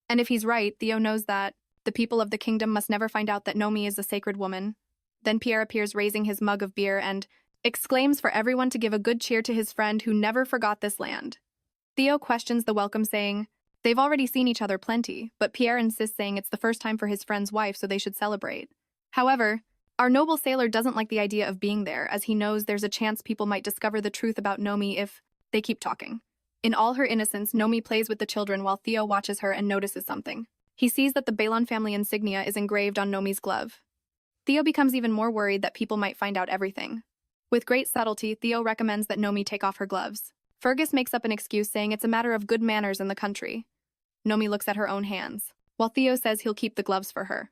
And if he's right, Theo knows that the people of the kingdom must never find out that Nomi is a sacred woman. Then Pierre appears raising his mug of beer and exclaims for everyone to give a good cheer to his friend who never forgot this land. Theo questions the welcome, saying they've already seen each other plenty, but Pierre insists, saying it's the first time for his friend's wife, so they should celebrate. However, our noble sailor doesn't like the idea of being there, as he knows there's a chance people might discover the truth about Nomi if they keep talking. In all her innocence, Nomi plays with the children while Theo watches her and notices something. He sees that the Balon family insignia is engraved on Nomi's glove. Theo becomes even more worried that people might find out everything. With great subtlety, Theo recommends that Nomi take off her gloves. Fergus makes up an excuse, saying it's a matter of good manners in the country. Nomi looks at her own hands, while Theo says he'll keep the gloves for her.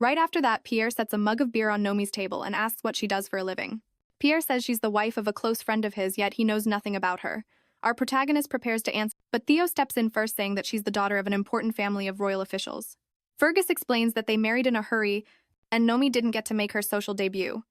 Right after that, Pierre sets a mug of beer on Nomi's table and asks what she does for a living. Pierre says she's the wife of a close friend of his, yet he knows nothing about her. Our protagonist prepares to answer, but Theo steps in first, saying that she's the daughter of an important family of royal officials. Fergus explains that they married in a hurry, and Nomi didn't get to make her social debut.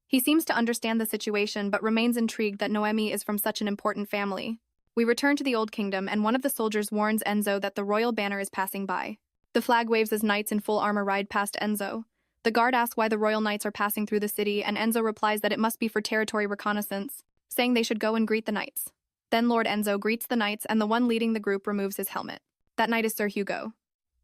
He seems to understand the situation, but remains intrigued that Noemi is from such an important family. We return to the Old Kingdom, and one of the soldiers warns Enzo that the royal banner is passing by. The flag waves as knights in full armor ride past Enzo. The guard asks why the royal knights are passing through the city, and Enzo replies that it must be for territory reconnaissance, saying they should go and greet the knights. Then Lord Enzo greets the knights, and the one leading the group removes his helmet. That knight is Sir Hugo.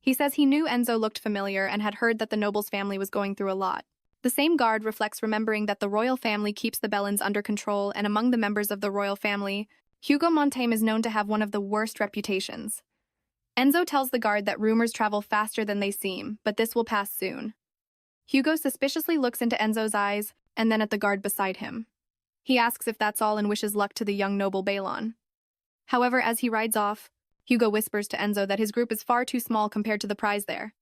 He says he knew Enzo looked familiar and had heard that the noble's family was going through a lot. The same guard reflects, remembering that the royal family keeps the Bellons under control, and among the members of the royal family, Hugo Montaigne is known to have one of the worst reputations. Enzo tells the guard that rumors travel faster than they seem, but this will pass soon. Hugo suspiciously looks into Enzo's eyes and then at the guard beside him. He asks if that's all and wishes luck to the young noble Balon. However, as he rides off, Hugo whispers to Enzo that his group is far too small compared to the prize there.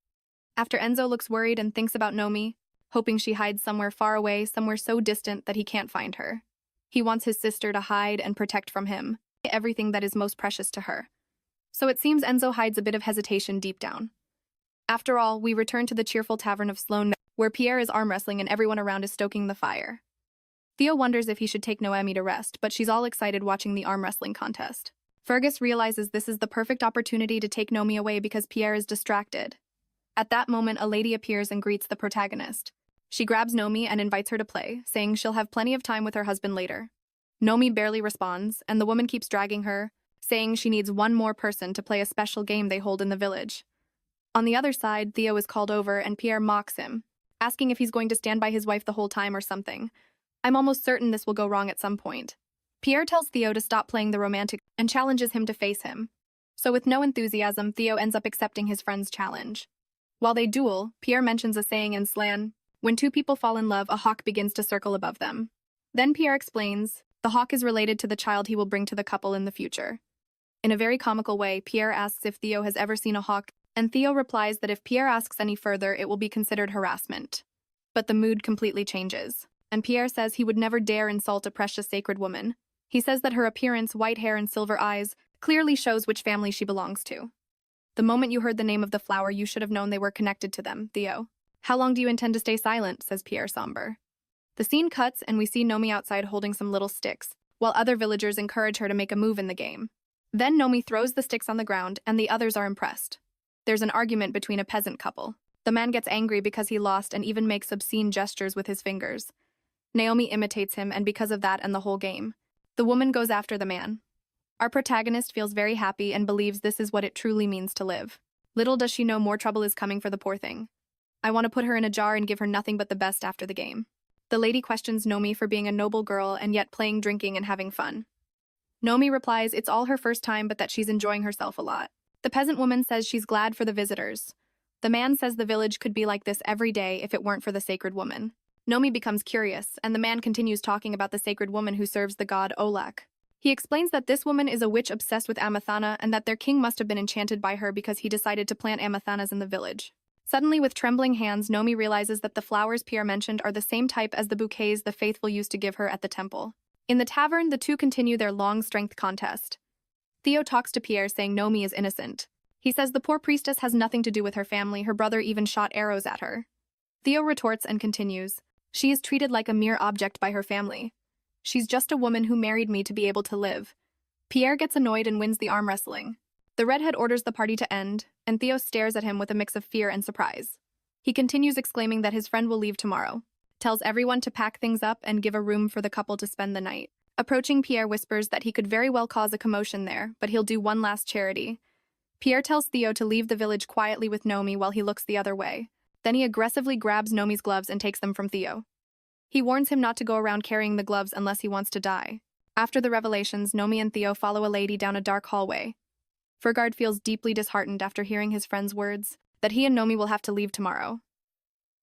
After Enzo looks worried and thinks about Nomi, hoping she hides somewhere far away, somewhere so distant that he can't find her. He wants his sister to hide and protect from him everything that is most precious to her. So it seems Enzo hides a bit of hesitation deep down. After all, we return to the cheerful tavern of Sloane, where Pierre is arm wrestling and everyone around is stoking the fire. Theo wonders if he should take Noemi to rest, but she's all excited watching the arm wrestling contest. Fergus realizes this is the perfect opportunity to take Nomi away because Pierre is distracted. At that moment, a lady appears and greets the protagonist. She grabs Nomi and invites her to play, saying she'll have plenty of time with her husband later. Nomi barely responds, and the woman keeps dragging her, saying she needs one more person to play a special game they hold in the village. On the other side, Theo is called over and Pierre mocks him, asking if he's going to stand by his wife the whole time or something. I'm almost certain this will go wrong at some point. Pierre tells Theo to stop playing the romantic and challenges him to face him. So with no enthusiasm, Theo ends up accepting his friend's challenge. While they duel, Pierre mentions a saying in Slan, when two people fall in love, a hawk begins to circle above them. Then Pierre explains, the hawk is related to the child he will bring to the couple in the future. In a very comical way, Pierre asks if Theo has ever seen a hawk, and Theo replies that if Pierre asks any further, it will be considered harassment. But the mood completely changes, and Pierre says he would never dare insult a precious sacred woman. He says that her appearance, white hair and silver eyes, clearly shows which family she belongs to. The moment you heard the name of the flower, you should have known they were connected to them, Theo. How long do you intend to stay silent, says Pierre somber. The scene cuts and we see Nomi outside holding some little sticks, while other villagers encourage her to make a move in the game. Then Nomi throws the sticks on the ground and the others are impressed. There's an argument between a peasant couple. The man gets angry because he lost and even makes obscene gestures with his fingers. Naomi imitates him, and because of that and the whole game, the woman goes after the man. Our protagonist feels very happy and believes this is what it truly means to live. Little does she know more trouble is coming for the poor thing. I want to put her in a jar and give her nothing but the best after the game. The lady questions Nomi for being a noble girl and yet playing, drinking, and having fun. Nomi replies it's all her first time, but that she's enjoying herself a lot. The peasant woman says she's glad for the visitors. The man says the village could be like this every day if it weren't for the sacred woman. Nomi becomes curious, and the man continues talking about the sacred woman who serves the god Olak. He explains that this woman is a witch obsessed with Amathana and that their king must have been enchanted by her because he decided to plant Amathanas in the village. Suddenly, with trembling hands, Nomi realizes that the flowers Pierre mentioned are the same type as the bouquets the faithful used to give her at the temple. In the tavern, the two continue their long strength contest. Theo talks to Pierre, saying Nomi is innocent. He says the poor priestess has nothing to do with her family, her brother even shot arrows at her. Theo retorts and continues, "She is treated like a mere object by her family. She's just a woman who married me to be able to live." Pierre gets annoyed and wins the arm wrestling. The redhead orders the party to end, and Theo stares at him with a mix of fear and surprise. He continues exclaiming that his friend will leave tomorrow, tells everyone to pack things up and give a room for the couple to spend the night. Approaching Pierre whispers that he could very well cause a commotion there, but he'll do one last charity. Pierre tells Theo to leave the village quietly with Nomi while he looks the other way. Then he aggressively grabs Nomi's gloves and takes them from Theo. He warns him not to go around carrying the gloves unless he wants to die. After the revelations, Nomi and Theo follow a lady down a dark hallway. Fergard feels deeply disheartened after hearing his friend's words, that he and Nomi will have to leave tomorrow.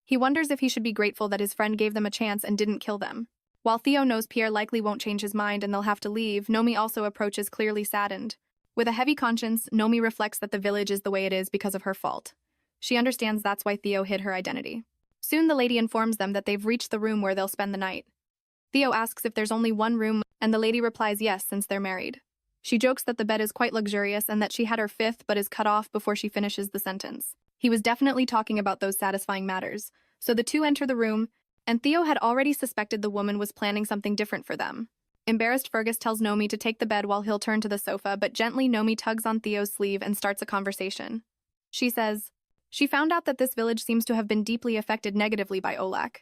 He wonders if he should be grateful that his friend gave them a chance and didn't kill them. While Theo knows Pierre likely won't change his mind and they'll have to leave, Nomi also approaches clearly saddened. With a heavy conscience, Nomi reflects that the village is the way it is because of her fault. She understands that's why Theo hid her identity. Soon the lady informs them that they've reached the room where they'll spend the night. Theo asks if there's only one room, and the lady replies yes since they're married. She jokes that the bed is quite luxurious and that she had her fifth but is cut off before she finishes the sentence. He was definitely talking about those satisfying matters. So the two enter the room, and Theo had already suspected the woman was planning something different for them. Embarrassed, Fergus tells Nomi to take the bed while he'll turn to the sofa, but gently Nomi tugs on Theo's sleeve and starts a conversation. She says, she found out that this village seems to have been deeply affected negatively by Olak.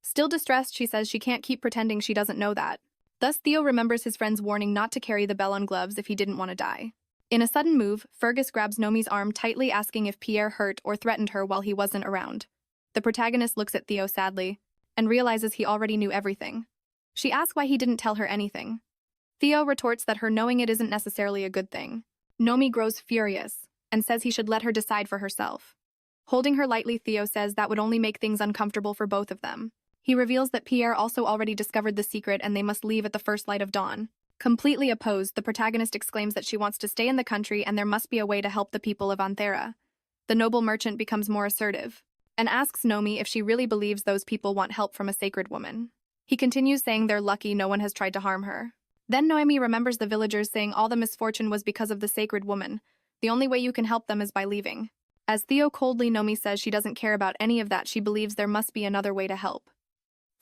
Still distressed, she says she can't keep pretending she doesn't know that. Thus, Theo remembers his friend's warning not to carry the bell on gloves if he didn't want to die. In a sudden move, Fergus grabs Nomi's arm tightly, asking if Pierre hurt or threatened her while he wasn't around. The protagonist looks at Theo sadly and realizes he already knew everything. She asks why he didn't tell her anything. Theo retorts that her knowing it isn't necessarily a good thing. Nomi grows furious and says he should let her decide for herself. Holding her lightly, Theo says that would only make things uncomfortable for both of them. He reveals that Pierre also already discovered the secret and they must leave at the first light of dawn. Completely opposed, the protagonist exclaims that she wants to stay in the country and there must be a way to help the people of Anthera. The noble merchant becomes more assertive and asks Nomi if she really believes those people want help from a sacred woman. He continues saying they're lucky no one has tried to harm her. Then Noemi remembers the villagers saying all the misfortune was because of the sacred woman. The only way you can help them is by leaving. As Theo coldly, Nomi says she doesn't care about any of that, she believes there must be another way to help.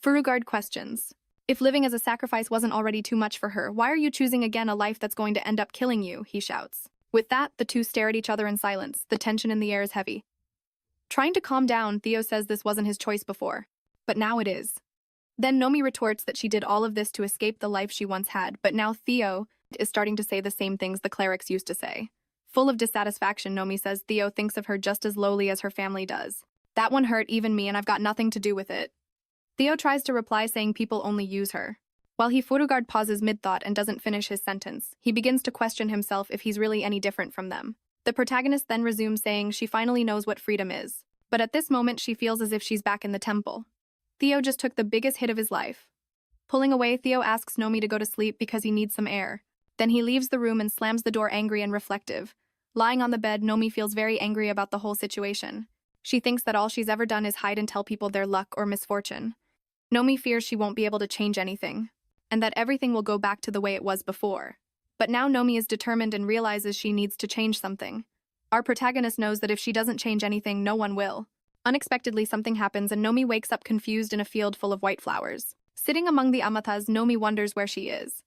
Ferugard questions, if living as a sacrifice wasn't already too much for her, why are you choosing again a life that's going to end up killing you, he shouts. With that, the two stare at each other in silence. The tension in the air is heavy. Trying to calm down, Theo says this wasn't his choice before, but now it is. Then Nomi retorts that she did all of this to escape the life she once had, but now Theo is starting to say the same things the clerics used to say. Full of dissatisfaction, Nomi says Theo thinks of her just as lowly as her family does. That one hurt even me and I've got nothing to do with it. Theo tries to reply saying people only use her. While Ferugard pauses mid-thought and doesn't finish his sentence, he begins to question himself if he's really any different from them. The protagonist then resumes saying she finally knows what freedom is. But at this moment she feels as if she's back in the temple. Theo just took the biggest hit of his life. Pulling away, Theo asks Nomi to go to sleep because he needs some air. Then he leaves the room and slams the door, angry and reflective. Lying on the bed, Nomi feels very angry about the whole situation. She thinks that all she's ever done is hide and tell people their luck or misfortune. Nomi fears she won't be able to change anything, and that everything will go back to the way it was before. But now Nomi is determined and realizes she needs to change something. Our protagonist knows that if she doesn't change anything, no one will. Unexpectedly, something happens and Nomi wakes up confused in a field full of white flowers. Sitting among the amathas, Nomi wonders where she is.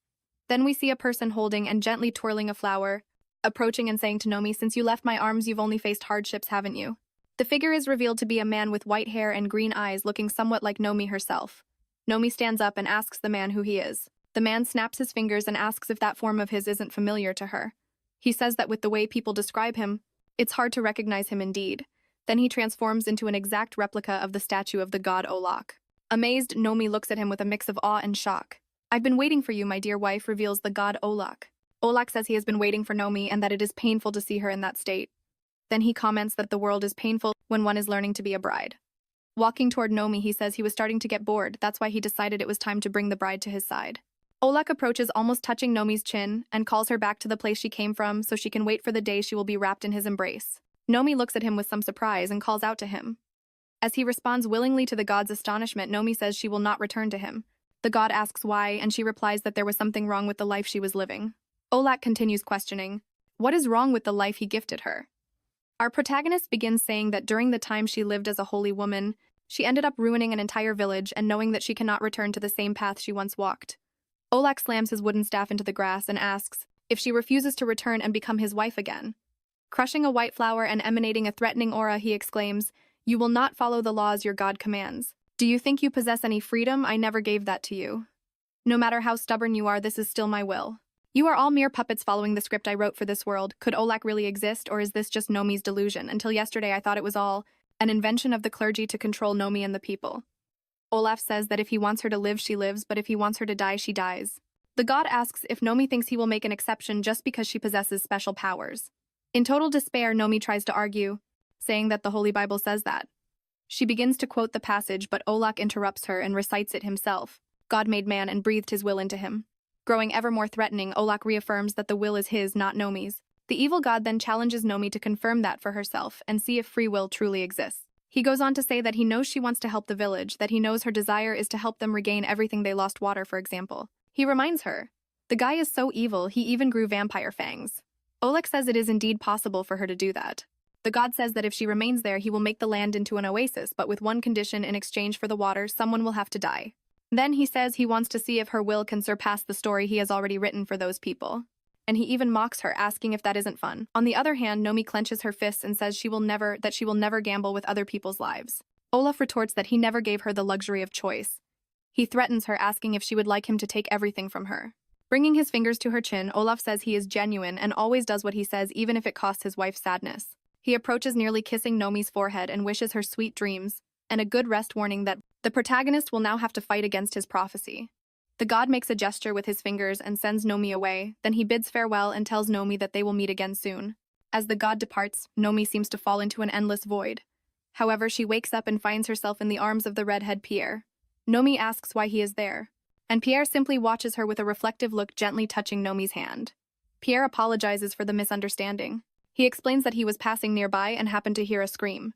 Then we see a person holding and gently twirling a flower, approaching and saying to Nomi, since you left my arms, you've only faced hardships, haven't you? The figure is revealed to be a man with white hair and green eyes, looking somewhat like Nomi herself. Nomi stands up and asks the man who he is. The man snaps his fingers and asks if that form of his isn't familiar to her. He says that with the way people describe him, it's hard to recognize him indeed. Then he transforms into an exact replica of the statue of the god Olak. Amazed, Nomi looks at him with a mix of awe and shock. I've been waiting for you, my dear wife, reveals the god Olak. Olak says he has been waiting for Nomi and that it is painful to see her in that state. Then he comments that the world is painful when one is learning to be a bride. Walking toward Nomi, he says he was starting to get bored, that's why he decided it was time to bring the bride to his side. Olak approaches, almost touching Nomi's chin, and calls her back to the place she came from so she can wait for the day she will be wrapped in his embrace. Nomi looks at him with some surprise and calls out to him. As he responds willingly to the god's astonishment, Nomi says she will not return to him. The god asks why, and she replies that there was something wrong with the life she was living. Olak continues questioning, what is wrong with the life he gifted her? Our protagonist begins saying that during the time she lived as a holy woman, She ended up ruining an entire village and knowing that she cannot return to the same path she once walked. Olak slams his wooden staff into the grass and asks if she refuses to return and become his wife again. Crushing a white flower and emanating a threatening aura, he exclaims, "You will not follow the laws your God commands. Do you think you possess any freedom? I never gave that to you. No matter how stubborn you are, this is still my will. You are all mere puppets following the script I wrote for this world. Could Olak really exist, or is this just Nomi's delusion? Until yesterday, I thought it was all an invention of the clergy to control Nomi and the people." Olaf says that if he wants her to live, she lives, but if he wants her to die, she dies. The god asks if Nomi thinks he will make an exception just because she possesses special powers. In total despair, Nomi tries to argue, saying that the Holy Bible says that. She begins to quote the passage, but Olak interrupts her and recites it himself. God made man and breathed his will into him. Growing ever more threatening, Olak reaffirms that the will is his, not Nomi's. The evil god then challenges Nomi to confirm that for herself and see if free will truly exists. He goes on to say that he knows she wants to help the village, that he knows her desire is to help them regain everything they lost, water, for example. He reminds her, the guy is so evil, he even grew vampire fangs. Olek says it is indeed possible for her to do that. The god says that if she remains there, he will make the land into an oasis, but with one condition: in exchange for the water, someone will have to die. Then he says he wants to see if her will can surpass the story he has already written for those people. And he even mocks her, asking if that isn't fun. On the other hand, Nomi clenches her fists and says she will never gamble with other people's lives. Olaf retorts that he never gave her the luxury of choice. He threatens her, asking if she would like him to take everything from her. Bringing his fingers to her chin, Olaf says he is genuine and always does what he says, even if it costs his wife sadness. He approaches, nearly kissing Nomi's forehead, and wishes her sweet dreams and a good rest, warning that the protagonist will now have to fight against his prophecy. The god makes a gesture with his fingers and sends Nomi away. Then he bids farewell and tells Nomi that they will meet again soon. As the god departs, Nomi seems to fall into an endless void. However, she wakes up and finds herself in the arms of the redhead Pierre. Nomi asks why he is there, and Pierre simply watches her with a reflective look, gently touching Nomi's hand. Pierre apologizes for the misunderstanding. He explains that he was passing nearby and happened to hear a scream.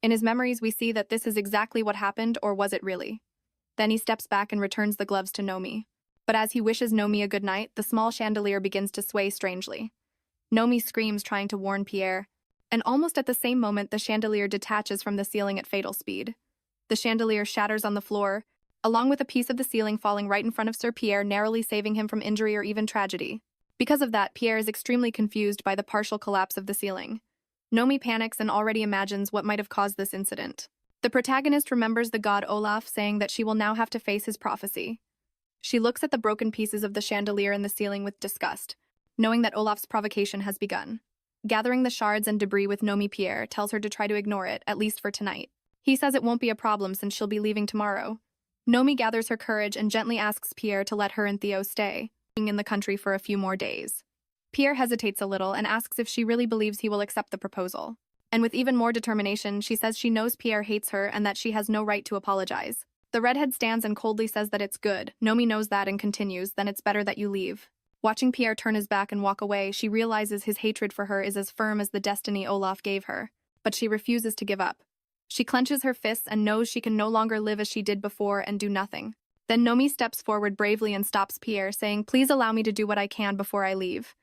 In his memories, we see that this is exactly what happened, or was it really? Then he steps back and returns the gloves to Nomi. But as he wishes Nomi a good night, the small chandelier begins to sway strangely. Nomi screams, trying to warn Pierre, and almost at the same moment, the chandelier detaches from the ceiling at fatal speed. The chandelier shatters on the floor, along with a piece of the ceiling falling right in front of Sir Pierre, narrowly saving him from injury or even tragedy. Because of that, Pierre is extremely confused by the partial collapse of the ceiling. Nomi panics and already imagines what might have caused this incident. The protagonist remembers the god Olaf, saying that she will now have to face his prophecy. She looks at the broken pieces of the chandelier in the ceiling with disgust, knowing that Olaf's provocation has begun. Gathering the shards and debris with Nomi, Pierre tells her to try to ignore it, at least for tonight. He says it won't be a problem since she'll be leaving tomorrow. Nomi gathers her courage and gently asks Pierre to let her and Theo stay in the country for a few more days. Pierre hesitates a little and asks if she really believes he will accept the proposal. And with even more determination, she says she knows Pierre hates her and that she has no right to apologize. The redhead stands and coldly says that it's good. Nomi knows that and continues, "Then it's better that you leave." Watching Pierre turn his back and walk away, she realizes his hatred for her is as firm as the destiny Olaf gave her. But she refuses to give up. She clenches her fists and knows she can no longer live as she did before and do nothing. Then Nomi steps forward bravely and stops Pierre, saying, "Please allow me to do what I can before I leave."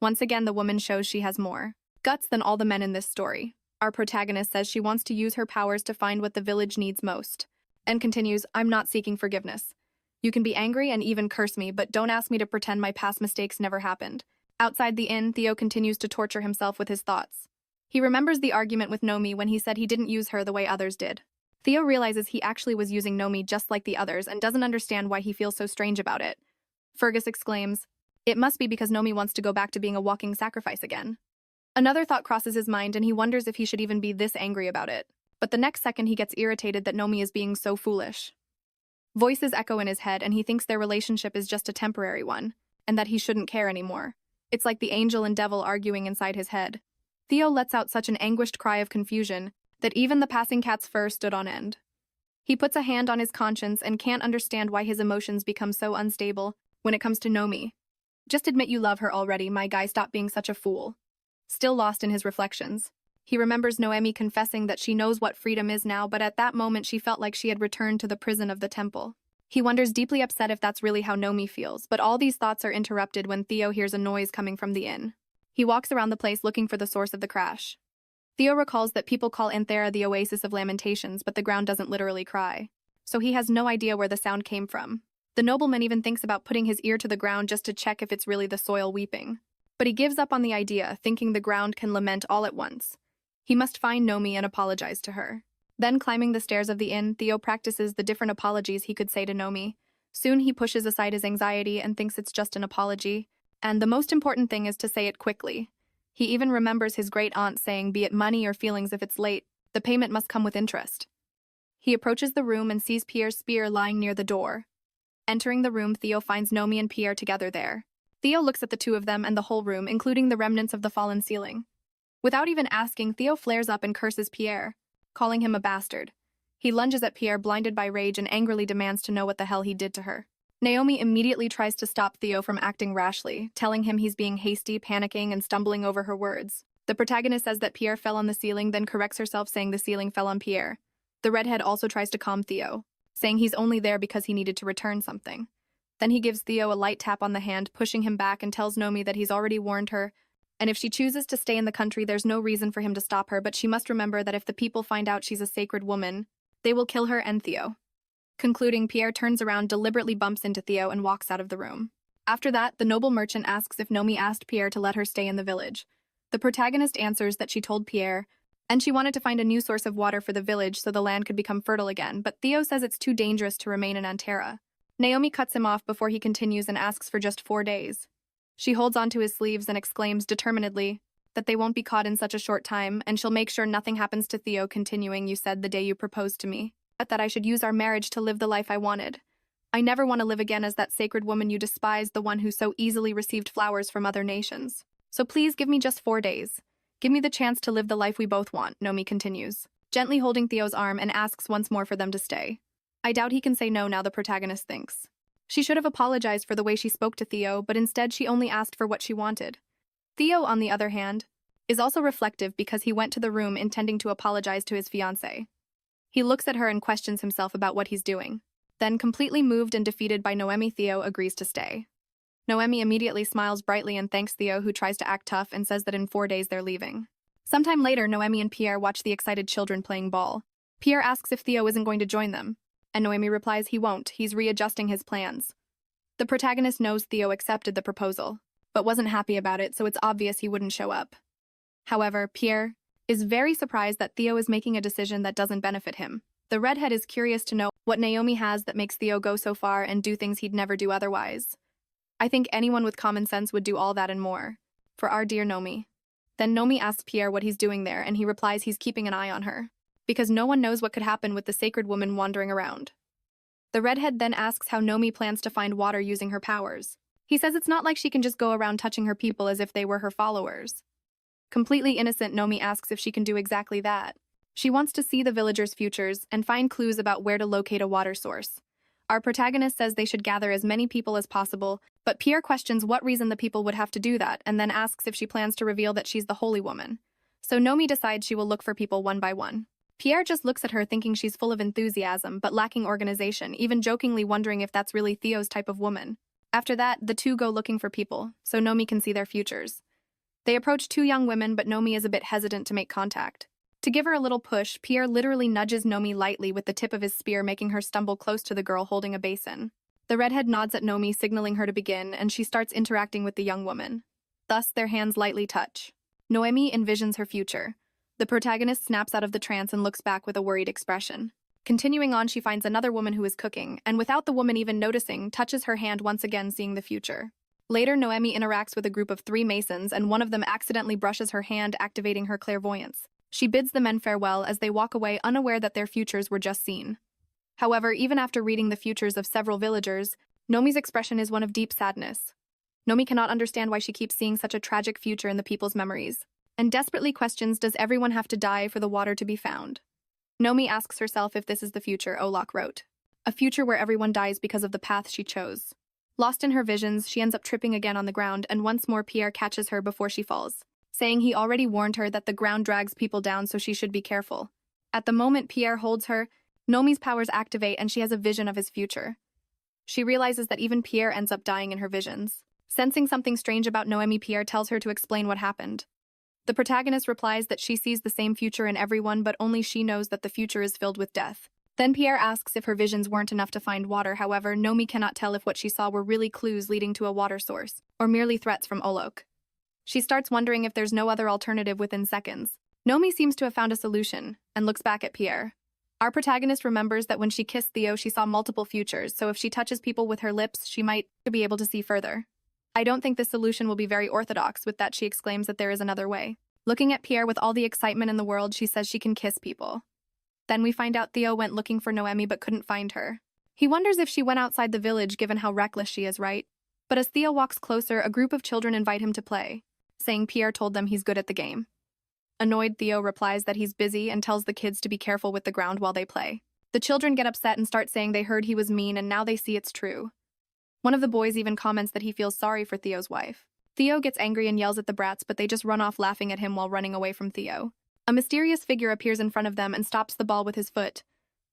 Once again, the woman shows she has more guts than all the men in this story. Our protagonist says she wants to use her powers to find what the village needs most, and continues, "I'm not seeking forgiveness. You can be angry and even curse me, but don't ask me to pretend my past mistakes never happened." Outside the inn, Theo continues to torture himself with his thoughts. He remembers the argument with Nomi when he said he didn't use her the way others did. Theo realizes he actually was using Nomi just like the others and doesn't understand why he feels so strange about it. Fergus exclaims, "It must be because Nomi wants to go back to being a walking sacrifice again." Another thought crosses his mind and he wonders if he should even be this angry about it. But the next second he gets irritated that Nomi is being so foolish. Voices echo in his head and he thinks their relationship is just a temporary one, and that he shouldn't care anymore. It's like the angel and devil arguing inside his head. Theo lets out such an anguished cry of confusion that even the passing cat's fur stood on end. He puts a hand on his conscience and can't understand why his emotions become so unstable when it comes to Nomi. "Just admit you love her already, my guy, stop being such a fool." Still lost in his reflections, he remembers Noemi confessing that she knows what freedom is now, but at that moment she felt like she had returned to the prison of the temple. He wonders, deeply upset, if that's really how Nomi feels, but all these thoughts are interrupted when Theo hears a noise coming from the inn. He walks around the place looking for the source of the crash. Theo recalls that people call Anthera the oasis of lamentations, but the ground doesn't literally cry. So he has no idea where the sound came from. The nobleman even thinks about putting his ear to the ground just to check if it's really the soil weeping. But he gives up on the idea, thinking the ground can lament all at once. He must find Nomi and apologize to her. Then, climbing the stairs of the inn, Theo practices the different apologies he could say to Nomi. Soon he pushes aside his anxiety and thinks it's just an apology. And the most important thing is to say it quickly. He even remembers his great-aunt saying, be it money or feelings if it's late, the payment must come with interest. He approaches the room and sees Pierre's spear lying near the door. Entering the room, Theo finds Nomi and Pierre together there. Theo looks at the two of them and the whole room, including the remnants of the fallen ceiling. Without even asking, Theo flares up and curses Pierre, calling him a bastard. He lunges at Pierre, blinded by rage, and angrily demands to know what the hell he did to her. Naomi immediately tries to stop Theo from acting rashly, telling him he's being hasty, panicking, and stumbling over her words. The protagonist says that Pierre fell on the ceiling, then corrects herself saying the ceiling fell on Pierre. The redhead also tries to calm Theo, saying he's only there because he needed to return something. Then he gives Theo a light tap on the hand, pushing him back, and tells Nomi that he's already warned her, and if she chooses to stay in the country, there's no reason for him to stop her, but she must remember that if the people find out she's a sacred woman, they will kill her and Theo. Concluding, Pierre turns around, deliberately bumps into Theo, and walks out of the room. After that, the noble merchant asks if Nomi asked Pierre to let her stay in the village. The protagonist answers that she told Pierre, and she wanted to find a new source of water for the village so the land could become fertile again, but Theo says it's too dangerous to remain in Anthera. Naomi cuts him off before he continues and asks for just 4 days. She holds onto his sleeves and exclaims determinedly that they won't be caught in such a short time, and she'll make sure nothing happens to Theo, continuing, you said the day you proposed to me that I should use our marriage to live the life I wanted. I never want to live again as that sacred woman you despised, the one who so easily received flowers from other nations. So please give me just 4 days. Give me the chance to live the life we both want, Nomi continues, gently holding Theo's arm, and asks once more for them to stay. I doubt he can say no now, the protagonist thinks. She should have apologized for the way she spoke to Theo, but instead she only asked for what she wanted. Theo, on the other hand, is also reflective because he went to the room intending to apologize to his fiancée. He looks at her and questions himself about what he's doing. Then, completely moved and defeated by Noemi, Theo agrees to stay. Noemi immediately smiles brightly and thanks Theo, who tries to act tough and says that in 4 days they're leaving. Sometime later, Noemi and Pierre watch the excited children playing ball. Pierre asks if Theo isn't going to join them, and Noemi replies he won't, he's readjusting his plans. The protagonist knows Theo accepted the proposal, but wasn't happy about it, so it's obvious he wouldn't show up. However, Pierre is very surprised that Theo is making a decision that doesn't benefit him. The redhead is curious to know what Naomi has that makes Theo go so far and do things he'd never do otherwise. I think anyone with common sense would do all that and more. For our dear Nomi. Then Nomi asks Pierre what he's doing there, and he replies he's keeping an eye on her, because no one knows what could happen with the sacred woman wandering around. The redhead then asks how Nomi plans to find water using her powers. He says it's not like she can just go around touching her people as if they were her followers. Completely innocent, Nomi asks if she can do exactly that. She wants to see the villagers' futures and find clues about where to locate a water source. Our protagonist says they should gather as many people as possible, but Pierre questions what reason the people would have to do that, and then asks if she plans to reveal that she's the holy woman. So Nomi decides she will look for people one by one. Pierre just looks at her thinking she's full of enthusiasm but lacking organization, even jokingly wondering if that's really Theo's type of woman. After that, the two go looking for people, so Nomi can see their futures. They approach 2 young women, but Nomi is a bit hesitant to make contact. To give her a little push, Pierre literally nudges Nomi lightly with the tip of his spear, making her stumble close to the girl holding a basin. The redhead nods at Nomi, signaling her to begin, and she starts interacting with the young woman. Thus, their hands lightly touch. Noemi envisions her future. The protagonist snaps out of the trance and looks back with a worried expression. Continuing on, she finds another woman who is cooking, and without the woman even noticing, touches her hand once again, seeing the future. Later, Noemi interacts with a group of 3 masons, and one of them accidentally brushes her hand, activating her clairvoyance. She bids the men farewell as they walk away, unaware that their futures were just seen. However, even after reading the futures of several villagers, Nomi's expression is one of deep sadness. Nomi cannot understand why she keeps seeing such a tragic future in the people's memories, and desperately questions, does everyone have to die for the water to be found? Nomi asks herself if this is the future Olak wrote. A future where everyone dies because of the path she chose. Lost in her visions, she ends up tripping again on the ground, and once more Pierre catches her before she falls, saying he already warned her that the ground drags people down, so she should be careful. At the moment Pierre holds her, Nomi's powers activate and she has a vision of his future. She realizes that even Pierre ends up dying in her visions. Sensing something strange about Noemi, Pierre tells her to explain what happened. The protagonist replies that she sees the same future in everyone, but only she knows that the future is filled with death. Then Pierre asks if her visions weren't enough to find water. However, Nomi cannot tell if what she saw were really clues leading to a water source, or merely threats from Olok. She starts wondering if there's no other alternative within seconds. Nomi seems to have found a solution, and looks back at Pierre. Our protagonist remembers that when she kissed Theo, she saw multiple futures, so if she touches people with her lips, she might be able to see further. I don't think this solution will be very orthodox. With that, she exclaims that there is another way. Looking at Pierre with all the excitement in the world, she says she can kiss people. Then we find out Theo went looking for Noemi but couldn't find her. He wonders if she went outside the village given how reckless she is, right? But as Theo walks closer, a group of children invite him to play, saying Pierre told them he's good at the game. Annoyed, Theo replies that he's busy and tells the kids to be careful with the ground while they play. The children get upset and start saying they heard he was mean and now they see it's true. One of the boys even comments that he feels sorry for Theo's wife. Theo gets angry and yells at the brats, but they just run off laughing at him while running away from Theo. A mysterious figure appears in front of them and stops the ball with his foot.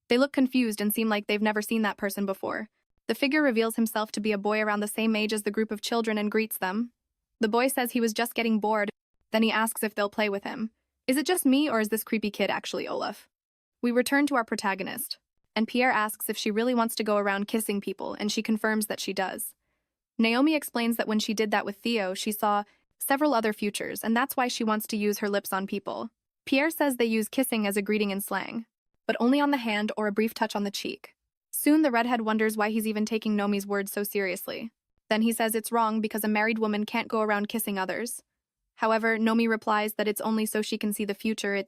They look confused and seem like they've never seen that person before. The figure reveals himself to be a boy around the same age as the group of children and greets them. The boy says he was just getting bored, then he asks if they'll play with him. Is it just me, or is this creepy kid actually Olaf? We return to our protagonist, and Pierre asks if she really wants to go around kissing people, and she confirms that she does. Naomi explains that when she did that with Theo, she saw several other futures, and that's why she wants to use her lips on people. Pierre says they use kissing as a greeting in slang, but only on the hand or a brief touch on the cheek. Soon the redhead wonders why he's even taking Nomi's words so seriously. Then he says it's wrong because a married woman can't go around kissing others. However, Nomi replies that it's only so she can see the future.